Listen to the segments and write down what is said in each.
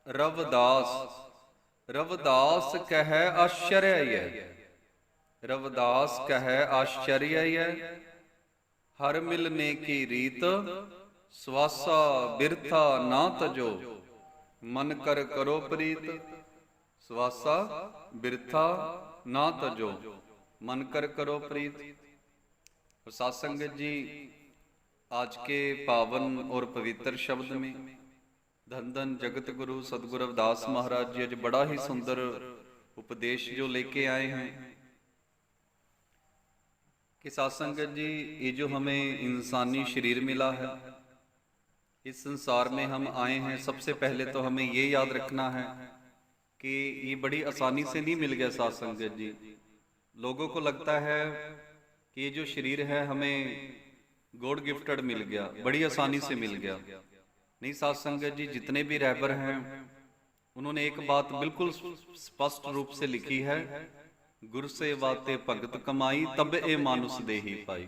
रवदास रवदास कह आश्चर्य, रवदास कह आश्चर्य। हर मिलने की रीत स्वासा बिरथा ना तजो, मन कर करो प्रीत। स्वासा बिरथा ना तजो, मन कर करो प्रीत। साध संगत जी, आज के पावन और पवित्र शब्द में धन धन जगत गुरु सतगुरु रविदास महाराज जी आज बड़ा ही सुंदर उपदेश जो लेके आए हैं कि साध संगत जी, ये जो हमें इंसानी शरीर मिला है, इस संसार में हम आए हैं, सबसे पहले तो हमें ये याद रखना है कि ये बड़ी आसानी से नहीं मिल गया। साध संगत जी, लोगों को लगता है कि ये जो शरीर है हमें गॉड गिफ्टेड मिल गया, बड़ी आसानी से मिल गया। नहीं साध संगत जी, जितने भी रहबर हैं उन्होंने एक बात बिल्कुल स्पष्ट रूप से लिखी है, गुर से वाते भगत कमाई तब ए मानुष देही पाई।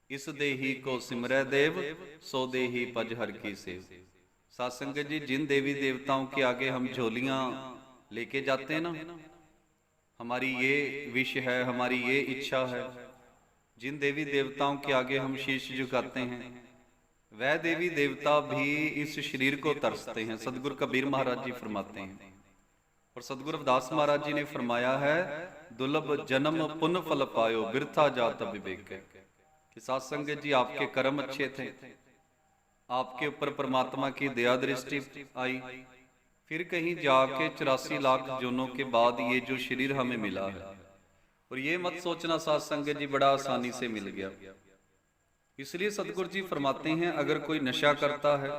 इस देही को सिमरै देव सो देही पज हर की सेव। साध संगत जी, जिन देवी देवताओं के आगे हम झोलियां लेके जाते हैं ना, हमारी ये विश है, हमारी ये इच्छा है, जिन देवी देवताओं के आगे हम शीश झुकाते हैं, वह देवी देवता भी इस शरीर को तरसते हैं। सदगुरु कबीर महाराज जी फरमाते हैं और सदगुरु रविदास महाराज जी ने फरमाया है, दुर्लभ जन्म पुण्य फल पायो बिरथा जात विवेक। कि साध संगत जी, आपके कर्म अच्छे थे, आपके ऊपर परमात्मा की दया दृष्टि आई, फिर कहीं जाके 84 लाख जोनों के बाद ये जो शरीर हमें मिला है, और ये मत सोचना साध संगत जी बड़ा आसानी से मिल गया। इसलिए सतगुरु जी फरमाते हैं, अगर कोई नशा करता है,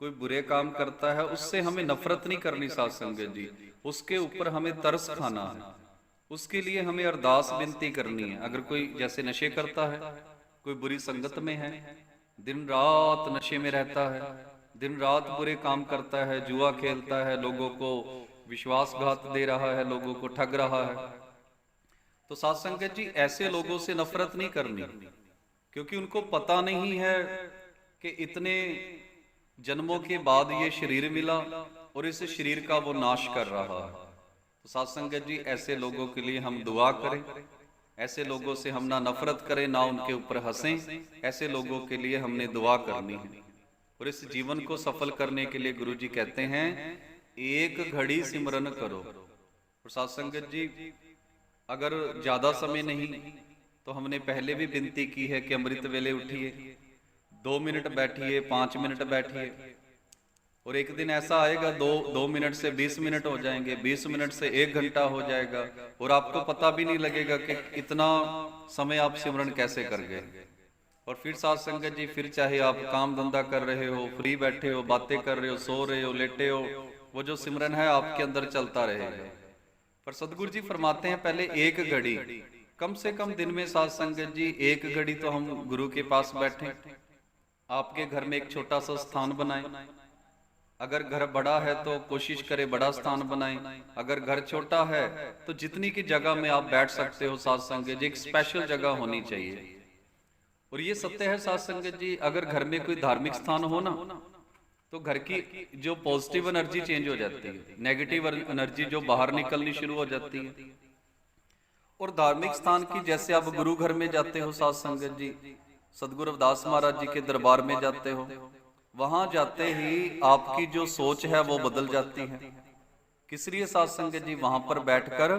कोई बुरे काम करता है, उससे हमें नफरत नहीं करनी साध संगत जी, उसके ऊपर हमें तरस खाना है, उसके लिए हमें अरदास विनती करनी है। अगर कोई जैसे नशे करता है, कोई बुरी संगत में है, दिन रात नशे में रहता है, दिन रात बुरे काम करता है, जुआ खेलता है, लोगों को विश्वासघात दे रहा है, लोगों को ठग रहा है, तो साध संगत जी ऐसे लोगों से नफरत नहीं करनी, क्योंकि उनको पता नहीं है कि इतने जन्मों के बाद ये शरीर मिला और इस शरीर का वो नाश कर रहा है। तो साध संगत जी, ऐसे लोगों के लिए हम दुआ करें, ऐसे लोगों से हम ना नफरत करें, ना उनके ऊपर हंसें, ऐसे लोगों के लिए हमने दुआ करनी है। और इस जीवन को सफल करने के लिए गुरु जी कहते हैं, एक घड़ी सिमरन करो। और साध संगत जी, अगर ज्यादा समय नहीं तो हमने पहले भी विनती की है कि अमृत वेले उठिए, 2 मिनट बैठिए, 5 मिनट बैठिए, और एक दिन ऐसा आएगा 2 मिनट से 20 मिनट हो जाएंगे, 20 मिनट से 1 घंटा हो जाएगा, और आपको पता भी नहीं लगेगा कि इतना समय आप सिमरन कैसे कर गए। और फिर साध संगत जी, फिर चाहे आप काम धंधा कर रहे हो, फ्री बैठे हो, बातें कर रहे हो, सो रहे हो, लेटे हो, वो जो सिमरन है आपके अंदर चलता रहेगा। पर सदगुरु जी फरमाते हैं, पहले एक घड़ी, कम से कम दिन में साध संगत जी 1 घड़ी तो हम गुरु के पास बैठे। आपके घर में एक छोटा सा स्थान बनाएं, अगर घर बड़ा है तो कोशिश करें बड़ा स्थान बनाएं, अगर घर छोटा है तो जितनी की जगह में आप बैठ सकते हो साध संगत जी, एक स्पेशल जगह होनी चाहिए। और ये सत्य है साध संगत जी, अगर घर में कोई धार्मिक स्थान हो ना, तो घर की जो पॉजिटिव एनर्जी चेंज हो जाती है, नेगेटिव एनर्जी जो बाहर निकलनी शुरू हो जाती है। और धार्मिक स्थान की, जैसे आप गुरु घर में जाते हो साध संगत जी, सदगुरु रविदास महाराज जी के दरबार में जाते हो, वहां जाते ही आपकी जो सोच है वो बदल जाती है। किस लिए साध संगत जी, वहां पर बैठकर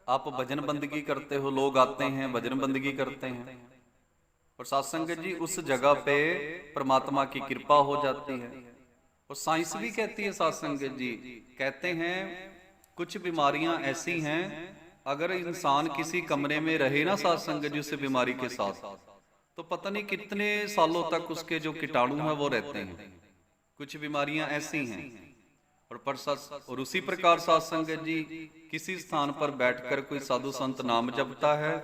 आप भजन बंदगी करते हो, लोग आते हैं भजन बंदगी करते हैं, और साध संगत जी उस जगह पे परमात्मा की कृपा हो जाती है। और साइंस भी कहती है साध संगत जी, कहते हैं कुछ बीमारियां ऐसी हैं, अगर इंसान किसी कमरे में रहे ना साध संगत जी उस बीमारी के साथ, तो पता नहीं कितने सालों तक उसके जो कीटाणु हैं वो रहते हैं। कुछ बीमारियां ऐसी हैं। और उसी प्रकार साध संगत जी, किसी स्थान पर बैठकर कोई साधु संत नाम जपता है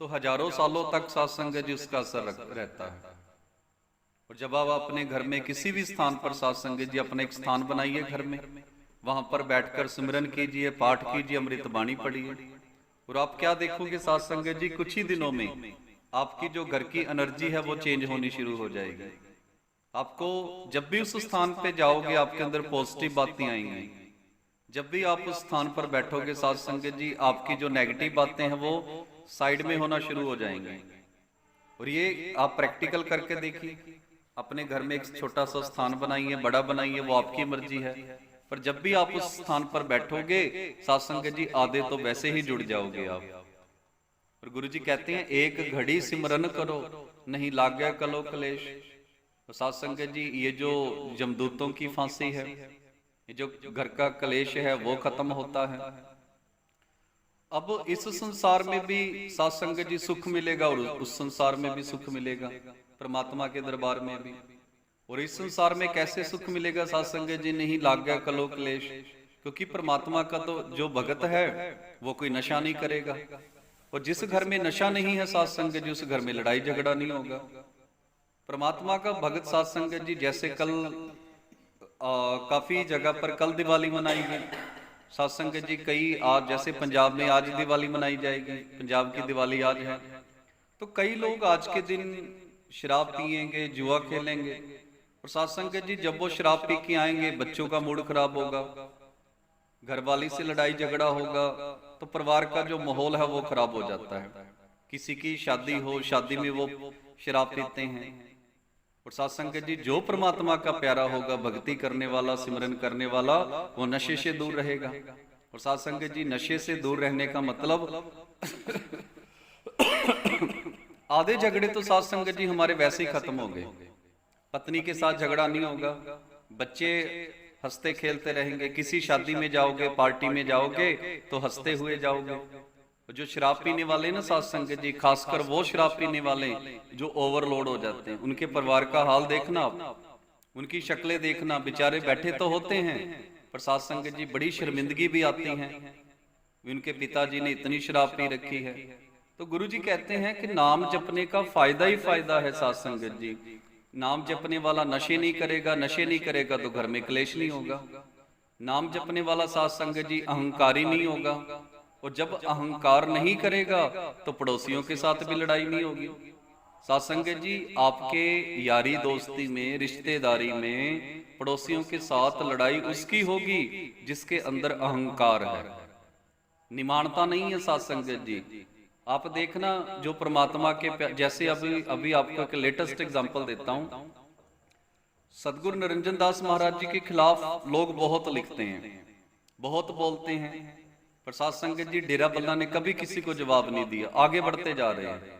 तो हजारों सालों तक साध संगत जी उसका असर रहता है। और जब आप अपने घर में किसी भी स्थान पर साध संगत जी अपना एक स्थान बनाइए घर में, वहां पर बैठकर सिमरन कीजिए, पाठ कीजिए, अमृत बाणी पढ़िए, और आप क्या देखोगे साध संगत जी, कुछ ही दिनों में आपकी जो घर की एनर्जी है वो चेंज होनी शुरू हो जाएगी। आपको जब भी उस स्थान पे जाओगे आपके अंदर पॉजिटिव बातें आएंगी। जब भी आप उस स्थान पर बैठोगे साध संगत जी, आपकी जो नेगेटिव बातें हैं वो साइड में होना शुरू हो जाएंगी। और ये आप प्रैक्टिकल करके देखिए। अपने घर में एक छोटा सा स्थान बनाइए, बड़ा बनाइए, वो आपकी मर्जी है, पर जब भी आप उस स्थान पर बैठोगे साध संगत जी, आधे तो वैसे ही जुड़ जाओगे आप। और गुरु जी कहते हैं एक घड़ी सिमरन करो नहीं लाग्या कलो कलेश। तो साध संगत जी, ये जो जमदूतों की फांसी है, ये जो घर का कलेश है वो खत्म होता है। अब इस संसार में भी साध संगत जी सुख मिलेगा और उस संसार में भी सुख मिलेगा, परमात्मा के दरबार में भी। और इस संसार में कैसे सुख मिलेगा साध संगत जी, नहीं लाग गया कलो क्लेश। क्योंकि परमात्मा का तो जो भगत है वो कोई नशा नहीं करेगा। और जिस घर में नशा नहीं है साध संगत जी, उस घर में लड़ाई झगड़ा नहीं होगा। परमात्मा का भगत साध संगत जी, जैसे कल काफी जगह पर कल दिवाली मनाई गई साध संगत जी। कई आज जैसे पंजाब में आज दिवाली मनाई जाएगी, पंजाब की दिवाली आज है, तो कई लोग आज के दिन शराब पिएंगे, जुआ खेलेंगे। और साध संगत जी, जब वो शराब पी के आएंगे बच्चों का मूड खराब होगा, घरवाली से लड़ाई झगड़ा होगा, तो परिवार का जो माहौल है वो खराब हो जाता है। किसी की शादी हो, शादी में वो शराब पीते हैं। और साध संगत जी, जो परमात्मा का प्यारा होगा, भक्ति करने वाला, सिमरन करने वाला, वो नशे से दूर रहेगा। और साध संगत जी, नशे से दूर रहने का मतलब आधे झगड़े तो साध संगत जी हमारे वैसे ही खत्म हो गए। पत्नी के साथ झगड़ा नहीं होगा, बच्चे हंसते खेलते रहेंगे। किसी शादी में जाओगे, पार्टी में जाओगे तो हंसते हुए जाओगे। जो शराब पीने वाले ना साध संगत जी, खासकर वो शराब पीने वाले जो ओवरलोड हो जाते हैं, उनके परिवार का हाल देखना आप, उनकी शक्लें देखना। बेचारे बैठे तो होते हैं पर साध संगत जी बड़ी शर्मिंदगी भी आती है, उनके पिताजी ने इतनी शराब पी रखी है। तो गुरु जी कहते हैं कि नाम जपने का फायदा ही फायदा है साध संगत जी। नाम जपने वाला नशे नहीं करेगा, नशे नहीं करेगा तो घर में क्लेश नहीं होगा। नाम जपने वाला साध संगत जी अहंकारी नहीं होगा, और जब अहंकार नहीं करेगा तो पड़ोसियों के साथ भी लड़ाई नहीं होगी। साध संगत जी, आपके यारी दोस्ती में, रिश्तेदारी में पड़ोसियों के साथ लड़ाई उसकी होगी जिसके अंदर अहंकार है, निमानता नहीं है साध संगत जी। आप देखना जो परमात्मा के, जैसे अभी आपको एक लेटेस्ट एग्जांपल देता हूं। सदगुरु निरंजन दास महाराज जी के खिलाफ लोग बहुत लिखते हैं, बहुत बोलते हैं, पर साध संगत जी डेरा बल्ला ने कभी किसी को जवाब नहीं दिया, आगे बढ़ते जा रहे हैं।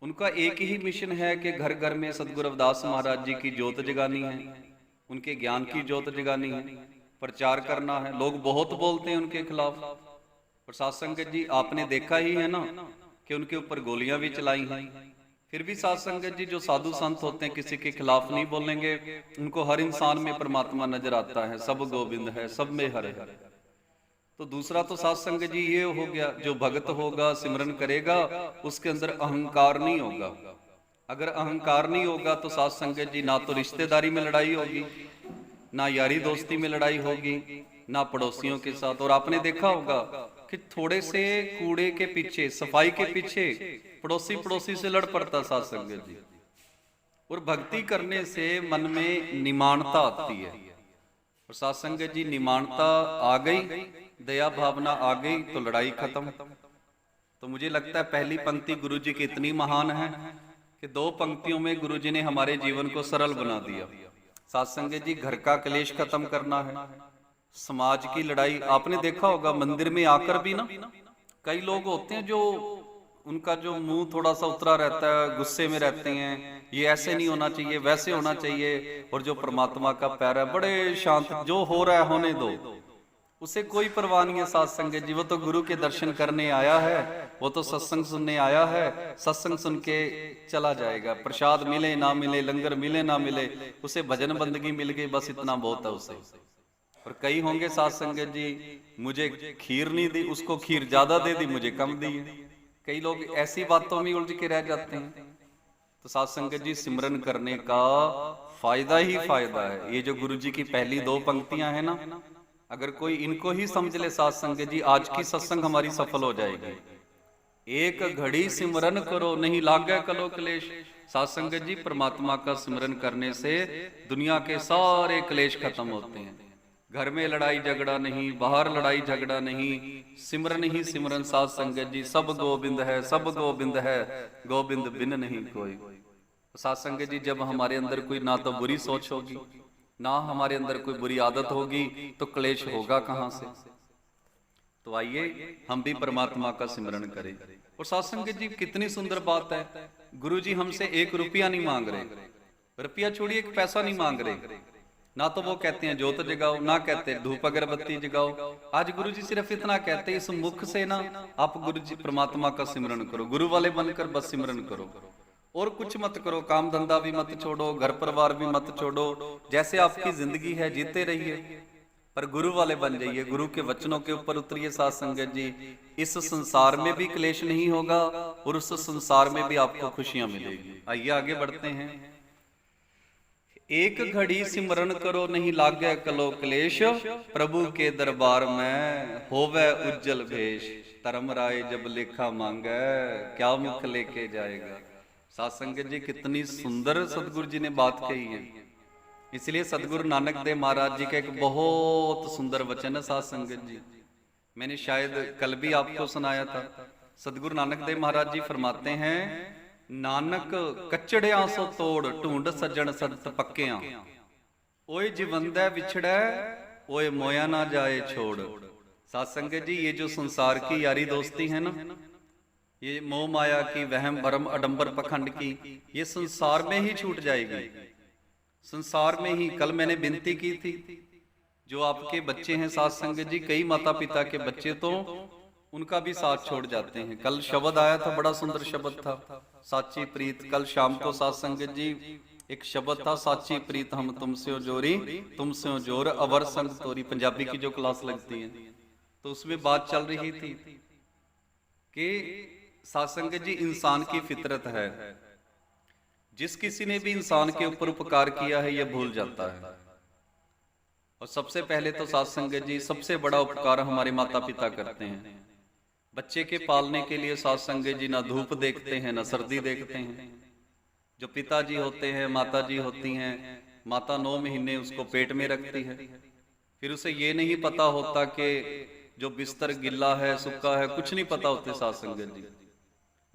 उनका एक ही मिशन है कि घर घर में सदगुरु रविदास महाराज जी की ज्योत जगानी है, उनके ज्ञान की ज्योत जगानी है, प्रचार करना है। लोग बहुत बोलते हैं उनके खिलाफ, और साध संगत जी आपने देखा ही है ना कि उनके ऊपर गोलियां भी चलाई हैं। फिर भी साध संगत जी जो साधु संत होते हैं किसी के खिलाफ नहीं बोलेंगे, उनको हर इंसान में परमात्मा नजर आता है, सब गोविंद है, सब में हरे हरे। तो दूसरा तो साध संगत जी ये हो गया, जो भगत होगा, सिमरन करेगा, उसके अंदर अहंकार नहीं होगा। अगर अहंकार नहीं होगा तो साध संगत जी ना तो रिश्तेदारी में लड़ाई होगी, ना यारी दोस्ती में लड़ाई होगी, ना पड़ोसियों के साथ। और आपने देखा होगा कि थोड़े से कूड़े के पीछे, सफाई के पीछे पड़ोसी से लड़ पड़ता साध संगत जी। और भक्ति करने से मन में निमानता आती है, और साध संगत जी निमानता आ गई, दया भावना आ गई तो लड़ाई खत्म। तो मुझे लगता है पहली पंक्ति गुरु जी की इतनी महान है कि दो पंक्तियों में गुरु जी ने हमारे जीवन को सरल बना दिया। साध संगत जी, घर का क्लेश खत्म करना है, समाज की लड़ाई। आपने देखा होगा मंदिर में आकर भी ना कई लोग होते हैं जो उनका जो मुंह थोड़ा सा उतरा रहता है, गुस्से में रहते हैं, ये ऐसे नहीं होना चाहिए, वैसे होना चाहिए। और जो परमात्मा का प्यारा है बड़े शांत, जो हो रहा है होने दो, उसे कोई परवाह नहीं है साध संगत जी। वो तो गुरु के दर्शन करने आया है, वो तो सत्संग सुनने आया है, सत्संग सुन के चला जाएगा। प्रसाद मिले ना मिले, लंगर मिले ना मिले, उसे भजन बंदगी मिल गई, बस इतना बहुत है उसे। और कई होंगे साध संगत जी, मुझे खीर नहीं दी, उसको खीर ज्यादा दे दी, मुझे कम दी। कई लोग ऐसी बातों में उलझ के रह जाते हैं। तो साध संगत जी, सिमरन करने का फायदा ही फायदा है। ये जो गुरु जी की पहली दो पंक्तियां हैं ना, अगर कोई इनको ही समझ ले साध संगत जी, आज की सत्संग हमारी सफल हो जाएगी। एक घड़ी सिमरन करो नहीं लागे कलो क्लेश। साध संगत जी, परमात्मा का सिमरन करने से दुनिया के सारे क्लेश खत्म होते हैं। घर में लड़ाई झगड़ा नहीं, बाहर लड़ाई झगड़ा नहीं, सिमरन ही सिमरन। साध संगत जी, सब गोविंद है, सब गोविंद है, गोविंद बिन नहीं कोई। साध संगत जी, जब हमारे अंदर कोई ना तो बुरी सोच होगी, ना हमारे अंदर कोई बुरी आदत होगी, तो क्लेश होगा कहां से। तो आइए हम भी परमात्मा का सिमरन करें। और साध संगत जी, कितनी सुंदर बात है, गुरु जी हमसे 1 रुपया नहीं मांग रहे, रुपया छोड़िए 1 पैसा नहीं मांग रहे। ना तो वो कहते हैं जोत जगाओ, ना कहते धूप अगरबत्ती जगाओ। आज गुरु जी सिर्फ इतना कहते हैं, इस मुख से ना आप गुरु जी परमात्मा का सिमरन करो, गुरु वाले बनकर बस सिमरन करो, और कुछ मत करो। काम धंधा भी मत छोड़ो, घर परिवार भी मत छोड़ो, जैसे आपकी जिंदगी है जीते रहिए, पर गुरु वाले बन जाइए, गुरु के वचनों के ऊपर उतरिए। साध संगत जी, इस संसार में भी क्लेश नहीं होगा और उस संसार में भी आपको खुशियां मिलेगी। आइए आगे बढ़ते हैं। एक घड़ी सिमरन करो, नहीं लागे कलो क्लेश, प्रभु के दरबार में होवे उज्जवल भेष। धर्म राय जब लेखा मांगे, क्या मुख लेके जाएगा। साध संगत जी, कितनी सुंदर सतगुरु जी ने बात कही है। इसलिए सतगुरु नानक देव महाराज जी का एक बहुत सुंदर वचन है साध संगत जी, मैंने शायद कल भी आपको सुनाया था। सतगुरु नानक देव महाराज जी फरमाते हैं, नानक कचड़िया सो तोड़, ढूंढ सज्जन सत पक्कियां, ओए जिवंदा विछड़ै, ओए मोया ना जाए छोड़। साध संगत जी, ये जो संसार की यारी दोस्ती है ना, ये मोह माया की, वहम भरम अडंबर पखंड की, ये संसार में ही छूट जाएगी, संसार में ही। कल मैंने विनती की थी, जो आपके बच्चे हैं साध संगत जी, कई माता पिता के बच्चे तो उनका भी साथ छोड़ जाते हैं। कल शब्द आया था, बड़ा सुंदर शब्द था, साची प्रीत। कल शाम को साध संगत जी एक शब्द था, साची प्रीत हम तुमसे हो जोरी, तुमसे हो जोर अवर संग तोरी। पंजाबी की जो क्लास लगती है, तो उसमें बात चल रही थी कि साध संगत जी, इंसान की फितरत है, जिस किसी ने भी इंसान के ऊपर उपकार किया है, यह भूल जाता है। और सबसे पहले तो साध संगत जी, सबसे बड़ा उपकार हमारे माता पिता करते हैं। बच्चे के पालने के लिए साध संगत जी ना धूप देखते हैं, ना सर्दी देखते हैं। जो पिताजी होते हैं, माता जी होती हैं, माता 9 महीने उसको पेट में रखती है, फिर उसे ये नहीं पता होता कि जो बिस्तर गिल्ला है, सूखा है, कुछ नहीं पता होते साध संगत जी।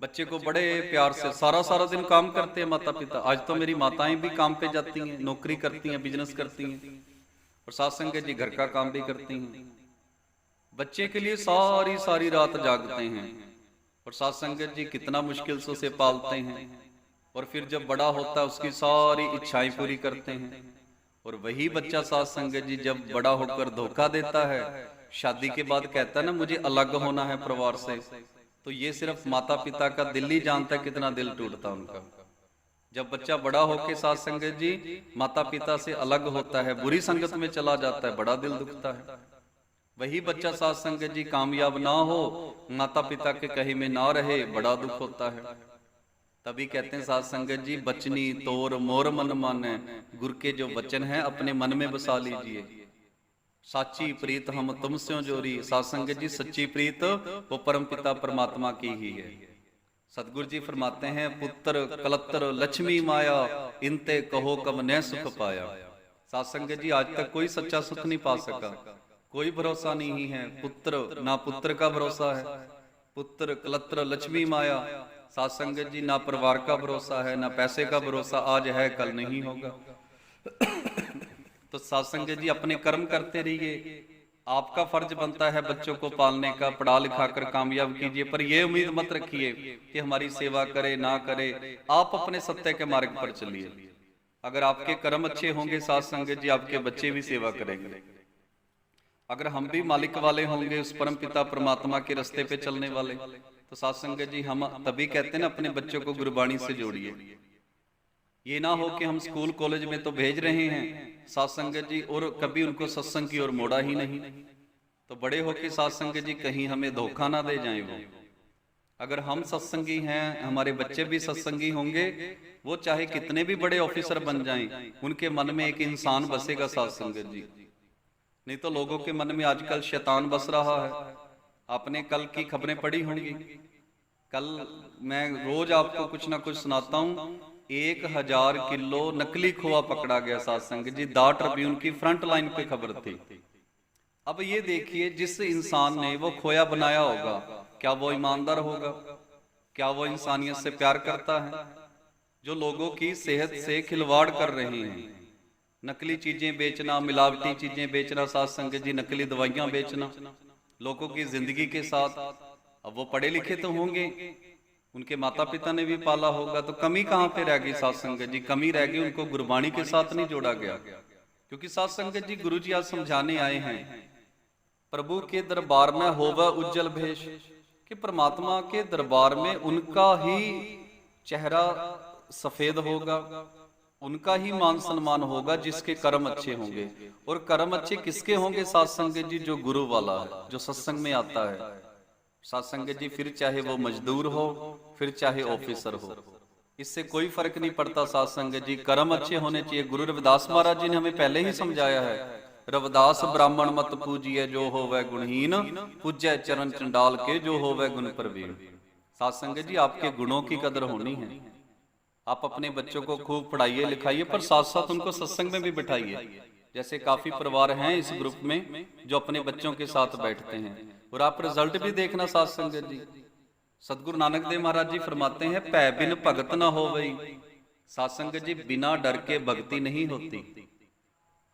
बच्चे को बड़े प्यार से सारा दिन काम करते हैं माता पिता। आज तो मेरी माताएं भी काम पे जाती हैं, नौकरी करती हैं, बिजनेस करती हैं, और साध संगत जी घर का काम भी करती हैं। बच्चे के लिए सारी रात जागते हैं, और साध संगत जी कितना मुश्किल से उसे पालते हैं, और फिर जब बड़ा होता है उसकी सारी इच्छाएं पूरी करते हैं। और वही बच्चा साध संगत जी जब बड़ा होकर धोखा देता है, शादी के बाद कहता है ना मुझे अलग होना है परिवार से, तो ये सिर्फ माता पिता का दिल ही जानता है कितना दिल टूटता उनका। जब बच्चा बड़ा होके साध संगत जी माता पिता से अलग होता है, बुरी संगत में चला जाता है, बड़ा दिल दुखता है। वही बच्चा साध संगत जी कामयाब ना हो, माता पिता के कहे में ना रहे, बड़ा दुख होता है। तभी कहते हैं साध संगत जी, बचनी तोर मोर मन माने, गुरु के जो वचन है अपने मन में बसा लीजिए। साची प्रीत हम तुमसे जोरी। साध संगत जी, सच्ची प्रीत वो परम पिता परमात्मा की ही है। सतगुरु जी फरमाते हैं, पुत्र कलत्र लक्ष्मी माया, इनते कहो कब न सुख पाया। साध संगत जी, आज तक कोई सच्चा सुख नहीं पा सका, कोई भरोसा नहीं है। पुत्र ना पुत्र का भरोसा है, पुत्र कलत्र लक्ष्मी माया। साध संगत जी, ना परिवार का भरोसा है, ना पैसे का भरोसा, आज है कल नहीं होगा। तो साध संगत जी अपने कर्म करते रहिए। आपका फर्ज बनता है बच्चों को पालने का, पढ़ा लिखा कर कामयाब कीजिए, पर यह उम्मीद मत रखिए कि हमारी सेवा करे ना करे। आप अपने सत्य के मार्ग पर चलिए। अगर आपके कर्म अच्छे होंगे साध संगत जी, आपके बच्चे भी सेवा करेंगे। अगर हम भी मालिक वाले होंगे, उस परम पिता परमात्मा के रास्ते पे चलने वाले, तो साध संगत जी हम तभी कहते हैं ना, अपने बच्चों को गुरबाणी से जोड़िए। ये ना हो कि हम स्कूल कॉलेज में तो भेज रहे हैं साध संगत जी, और कभी उनको सत्संग की ओर मोड़ा ही नहीं। तो बड़े होके साध संगत जी कहीं हमें धोखा ना दे जाएं वो। अगर हम सत्संगी हैं, हमारे बच्चे भी सत्संगी होंगे, वो चाहे कितने भी बड़े ऑफिसर बन जाएं, उनके मन में एक इंसान बसेगा साध संगत जी। नहीं तो लोगों के मन में आजकल शैतान बस रहा है। आपने कल की खबरें पढ़ी होंगी। कल मैं रोज आपको कुछ ना कुछ सुनाता हूं 1000 किलो नकली खोआ पकड़ा गया। साध संगत जी, दा ट्रिब्यून की फ्रंट लाइन पे खबर थी। अब ये देखिए, जिस इंसान ने वो खोया बनाया होगा, क्या वो ईमानदार होगा? क्या वो इंसानियत से प्यार करता है? जो लोगों की सेहत से खिलवाड़ कर रहे हैं, नकली चीजें बेचना, मिलावटी चीजें बेचना, साथ संगत जी नकली दवाइयां बेचना, लोगों की जिंदगी के साथ। अब वो पढ़े लिखे तो होंगे, उनके माता पिता ने भी पाला होगा, तो कमी कहाँ पे रह गई साथ संगत जी? कमी रह गई, उनको गुरबाणी के साथ नहीं जोड़ा गया। क्योंकि साथ संगत जी, गुरु जी आज समझाने आए हैं, प्रभु के दरबार में होवे उज्जवल भेष, कि परमात्मा के दरबार में उनका ही चेहरा सफेद होगा, उनका ही मान सम्मान होगा जिसके कर्म अच्छे होंगे। और कर्म अच्छे किसके होंगे साथ संगत जी? जो गुरु वाला है, जो सत्संग में आता है। साथ संगत जी, फिर चाहे वो मजदूर हो, फिर चाहे ऑफिसर हो, इससे कोई फर्क नहीं पड़ता। साथ संगत जी, कर्म अच्छे होने चाहिए। गुरु रविदास महाराज जी ने हमें पहले ही समझाया है, रविदास ब्राह्मण मत पूजिए जो होवे गुणहीन, पूज्य चरण चंडाल के जो होवे गुण प्रवीण। साथ संगत जी, आपके गुणों की कदर होनी है। आप अपने बच्चों को खूब पढ़ाइए लिखाइए, पर साथ साथ उनको सत्संग में भी बिठाइए। जैसे काफी परिवार हैं इस ग्रुप में जो अपने बच्चों के साथ बैठते हैं, और आप रिजल्ट भी देखना साथ संगत जी। सतगुरु नानक देव महाराज जी फरमाते हैं, पै बिन भगत ना हो गई। साथ संगत जी, बिना डर के भक्ति नहीं होती।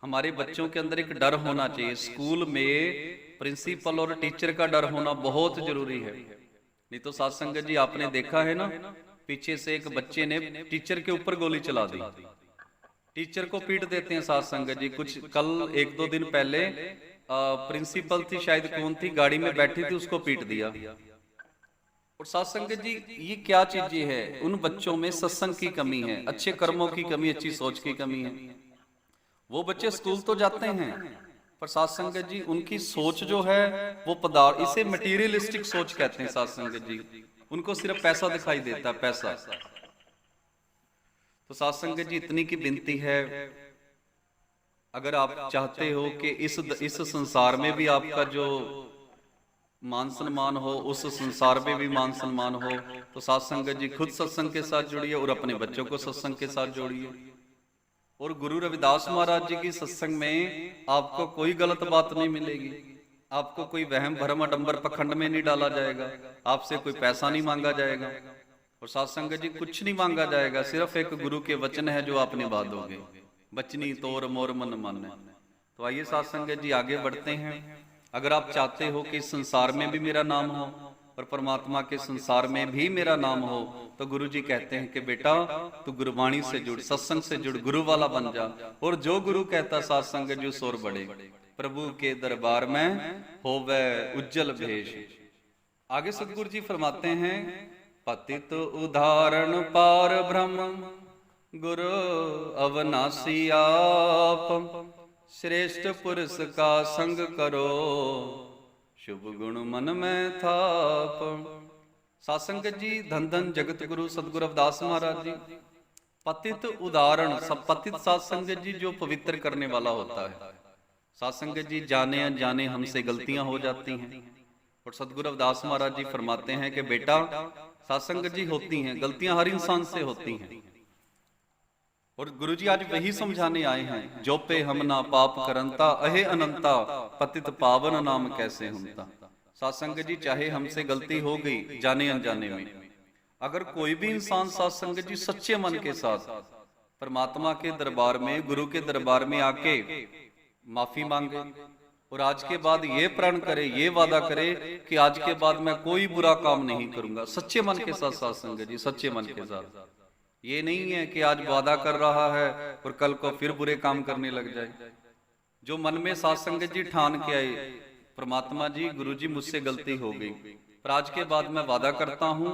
हमारे बच्चों के अंदर एक डर होना चाहिए। स्कूल में प्रिंसिपल और टीचर का डर होना बहुत जरूरी है। नहीं तो साथ संगत जी, आपने देखा है ना, पीछे से एक बच्चे ने टीचर के ऊपर गोली चला दी, टीचर को पीट देते हैं साथ संगत जी। कुछ कल 1-2 दिन पहले प्रिंसिपल थी, शायद कौन थी, गाड़ी में बैठी थी, उसको पीट दिया। और साथ संगत जी, ये क्या चीजें है? उन बच्चों में सत्संग की कमी है, अच्छे कर्मों की कमी, अच्छी सोच की कमी है। वो बच्चे स्कूल तो जाते हैं, पर साथ संगत जी उनकी सोच जो है वो पदार्थ, इसे मटेरियलिस्टिक सोच कहते हैं साथ संगत जी। उनको सिर्फ पैसा दिखाई देता है, पैसा। तो साथ संगत जी, इतनी की विनती है, अगर आप चाहते हो कि इस संसार में भी आपका जो मान सम्मान हो, उस संसार में भी मान सम्मान हो, तो साथ संगत जी खुद सत्संग के साथ जुड़िए और अपने बच्चों को सत्संग के साथ जोड़िए। और गुरु रविदास महाराज जी की सत्संग में आपको कोई गलत बात नहीं मिलेगी, आपको कोई वहम भरम अडंबर पखंड में नहीं डाला जाएगा, आपसे कोई पैसा नहीं मांगा जाएगा, और साथ संगत जी कुछ नहीं मांगा जाएगा। सिर्फ एक गुरु के वचन है जो आप निभा दोगे, बचनी तोर मोर मन मन। तो आइए साथ संगत जी आगे बढ़ते हैं। अगर आप चाहते हो कि इस संसार में भी मेरा नाम हो और परमात्मा के संसार में भी मेरा नाम हो, तो गुरु जी कहते हैं कि बेटा तू गुरुवाणी से जुड़, सत्संग से जुड़, गुरु वाला बन जा। और जो गुरु कहता साथ संगत जी सोर बढ़े, प्रभु के दरबार में होवे उज्जवल भेष। आगे सतगुरु जी फरमाते हैं, पतित उदाहरण पार ब्रह्म गुरु अवनासी आप, श्रेष्ठ पुरुष का संग करो शुभ गुण मन में थाप। साथ संगत जी, धन धन जगत गुरु सतगुरु रविदास महाराज जी, पतित उदाहरण, सब पतित साथ संगत जी जो पवित्र करने वाला होता है। साथ संगत जी, जाने अनजाने हमसे गलतियां हो जाती हैं, और सतगुरु रविदास महाराज जी फरमाते हैं कि बेटा साथ संगत जी होती हैं गलतियां, हर इंसान से होती हैं। और गुरु जी आज वही समझाने आए हैं, जो पे हम ना पाप करंता अहे अनंता, पतित पावन नाम कैसे हमता। साथ संगत जी, चाहे हमसे गलती हो गई जाने अनजाने में, अगर कोई भी इंसान साथ संगत जी सच्चे मन के साथ परमात्मा के दरबार में, गुरु के दरबार में आके माफी मांगे, और आज के बाद ये प्रण करे, ये वादा करे कि आज के बाद मैं कोई बुरा काम नहीं करूंगा, सच्चे मन के साथ। साथ संगत जी, सच्चे मन के साथ। ये नहीं है कि आज वादा कर रहा है और कल को फिर बुरे काम करने लग जाए। जो मन में साथ संगत जी ठान के आए, परमात्मा जी, गुरु जी मुझसे गलती हो गई, पर आज के बाद मैं वादा करता हूं,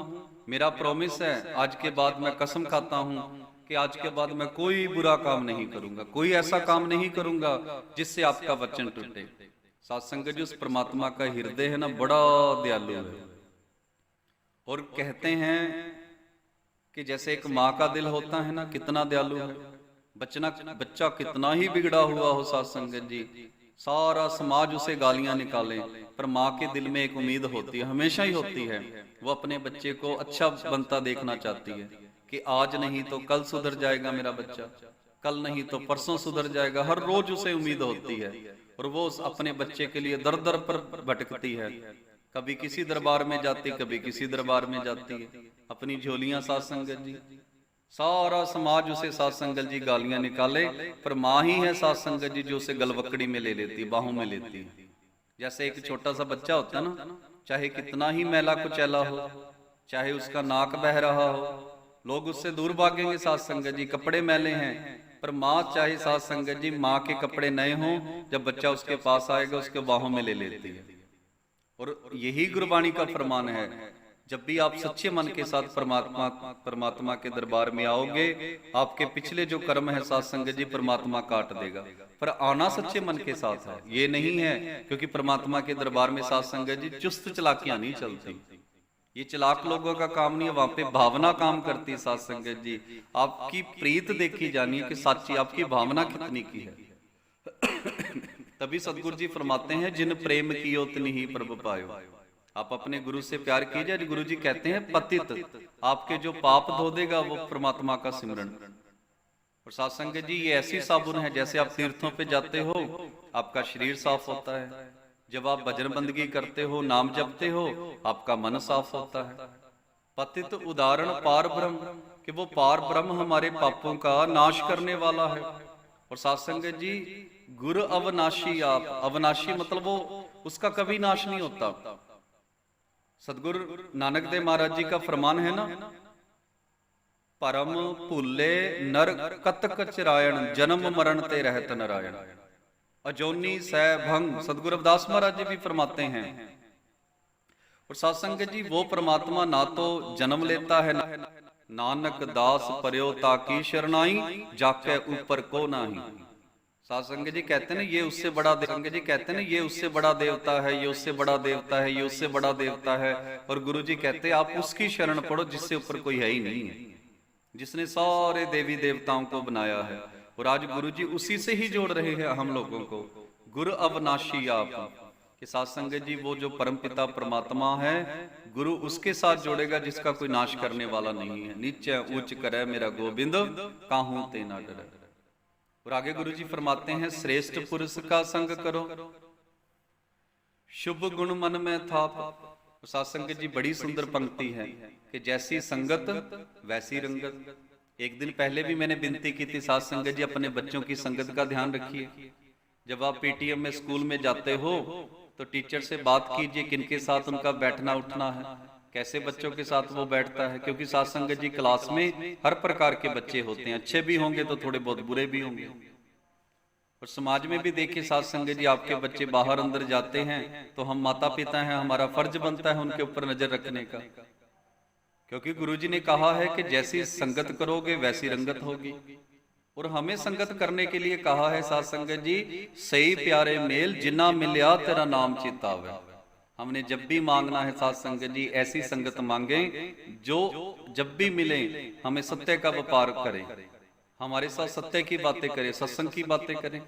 मेरा प्रॉमिस है, आज के बाद मैं कसम खाता हूं कि आज के बाद मैं कोई बुरा काम नहीं करूंगा, कोई ऐसा काम नहीं करूंगा जिससे आपका वचन टूटे। साथ संगत जी, उस परमात्मा का हृदय है ना, बड़ा दयालु है। और कहते हैं कि जैसे एक माँ का दिल होता है ना, कितना दयालु है। बच्चा कितना ही बिगड़ा हुआ हो साथ संगत जी, सारा समाज उसे गालियां निकाले, पर माँ के दिल में एक उम्मीद होती है, हमेशा ही होती है। वो अपने बच्चे को अच्छा बनता देखना चाहती है कि आज नहीं तो कल सुधर जाएगा मेरा बच्चा, कल नहीं तो परसों सुधर जाएगा। हर रोज उसे उम्मीद होती है और वो अपने बच्चे के लिए दर दर पर भटकती है। कभी किसी दरबार में जाती, कभी किसी दरबार में जाती है, अपनी झोलियां साध संगत जी, सारा समाज उसे साध संगत जी गालियां निकाले, पर माँ ही है साध संगत जी जो उसे गलवकड़ी में ले लेती, बाहों में लेती है। जैसे एक छोटा सा बच्चा होता है ना, चाहे कितना ही मैला कुचैला हो, चाहे उसका नाक बह रहा हो, लोग उससे दूर भागेंगे साध संगत जी, कपड़े मैले हैं, पर माँ चाहे साध संगत जी माँ के कपड़े नए हों, जब बच्चा उसके पास आएगा उसके बाहों में ले लेती है। और यही गुरबाणी का फरमान है, जब भी आप सच्चे मन के साथ परमात्मा के दरबार में आओगे, आपके पिछले जो कर्म है साध संगत जी परमात्मा काट देगा। पर आना सच्चे मन के साथ है, ये नहीं है क्योंकि परमात्मा के दरबार में साध संगत जी चुस्त चलाकियां नहीं चलती, ये चलाक लोगों का काम नहीं है, वहां पे भावना काम करती है साध संगत जी। आपकी प्रीत देखी जानी है कि सच्ची आपकी भावना कितनी की है। तभी सदगुरु जी फरमाते हैं, जिन प्रेम कियो उतनी ही प्रभु पायो। आप अपने गुरु से प्यार कीजिए। गुरु जी कहते हैं पतित, आपके जो पाप धो देगा वो परमात्मा का सिमरन। और साध संगत जी ये ऐसी साबुन है, जैसे आप तीर्थों पे जाते हो आपका शरीर साफ होता है, जब आप भजन बंदगी करते हो, नाम जपते हो, आपका मन साफ होता है। पतित उदाहरण पार ब्रह्म, कि वो पार ब्रह्म हमारे पापों का नाश करने वाला है। और साध संगत जी गुरु अविनाशी, आप अविनाशी मतलब वो उसका कभी नाश नहीं होता। सतगुरु नानक देव महाराज जी का फरमान है ना, परम भूले नर कतक चिरायण, जन्म मरण ते रहत नारायण, अजोनी सह भंग। सतगुरु रविदास महाराज जी भी फरमाते हैं। और साध संगत जी वो परमात्मा ना तो जन्म लेता है, नानक दास पर्यो ताकी शरणाई, जाके ऊपर को नाही। साध संगत जी कहते हैं ना, ये उससे बड़ा संगत जी कहते हैं ना, ये उससे बड़ा देवता है, ये उससे बड़ा देवता है, ये उससे बड़ा देवता है। और गुरु जी कहते हैं आप उसकी शरण पढ़ो जिससे ऊपर कोई है ही नहीं है, जिसने सारे देवी देवताओं को बनाया है। और आज गुरु जी उसी से ही जोड़ रहे हैं हम लोगों को, गुरु अविनाशी आप कि साध संगत जी वो जो परमपिता परमात्मा है, गुरु उसके साथ जोड़ेगा जिसका कोई नाश करने वाला नहीं है। नीचे उच्च करे मेरा गोविंद, काहू ते ना डरे। और आगे गुरु जी फरमाते हैं, श्रेष्ठ पुरुष का संग करो, शुभ गुण मन में थाप। साध संगत जी बड़ी सुंदर पंक्ति है कि जैसी संगत वैसी रंगत। एक दिन पहले भी मैंने विनती की थी, साध संगत जी अपने बच्चों की संगत का ध्यान रखिए। जब आप पीटीएम में स्कूल में जाते हो तो टीचर से बात कीजिए किनके साथ उनका बैठना उठना है, कैसे बच्चों के साथ वो बैठता है। क्योंकि साध संगत जी क्लास में हर प्रकार के बच्चे होते हैं, अच्छे भी होंगे तो थोड़े बहुत बुरे भी होंगे। और समाज में भी देखिए साध संगत जी, आपके बच्चे बाहर अंदर जाते हैं तो हम माता पिता हैं, हमारा फर्ज बनता है उनके ऊपर नजर रखने का। क्योंकि गुरुजी ने कहा है कि जैसी संगत करोगे वैसी रंगत होगी। और हमें संगत करने के लिए कहा है साध संगत जी, सही प्यारे मेल जिन्ना मिलिया तेरा नाम चेतावे। हमने जब भी मांगना है साध संगत जी ऐसी संगत मांगे जो जब भी मिले हमें सत्य का व्यापार करे, हमारे साथ सत्य की बातें करे, सत्संग की बातें करें।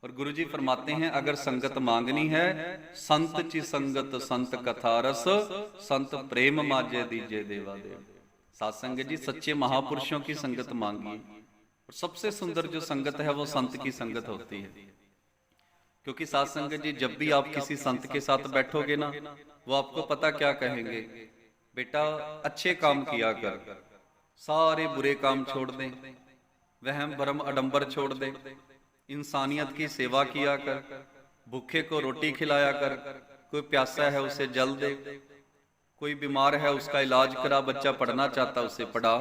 और गुरु जी फरमाते हैं, अगर संगत मांगनी है संत ची संगत संत कथा रस, संत प्रेम माजे दीजे देवा देव। साध संगत जी सच्चे महापुरुषों की संगत मांगिए। और सबसे सुंदर जो संगत है वो संत की संगत होती है। क्योंकि साध संगत जी जब भी आप किसी संत के साथ बैठोगे ना, वो आपको पता क्या कहेंगे, बेटा अच्छे काम किया कर, सारे बुरे काम छोड़ दे, वहम भरम अडंबर छोड़ दे, इंसानियत की सेवा किया कर, भूखे को रोटी खिलाया कर, कोई प्यासा है उसे जल दे, कोई बीमार है उसका इलाज करा, बच्चा पढ़ना चाहता उसे पढ़ा।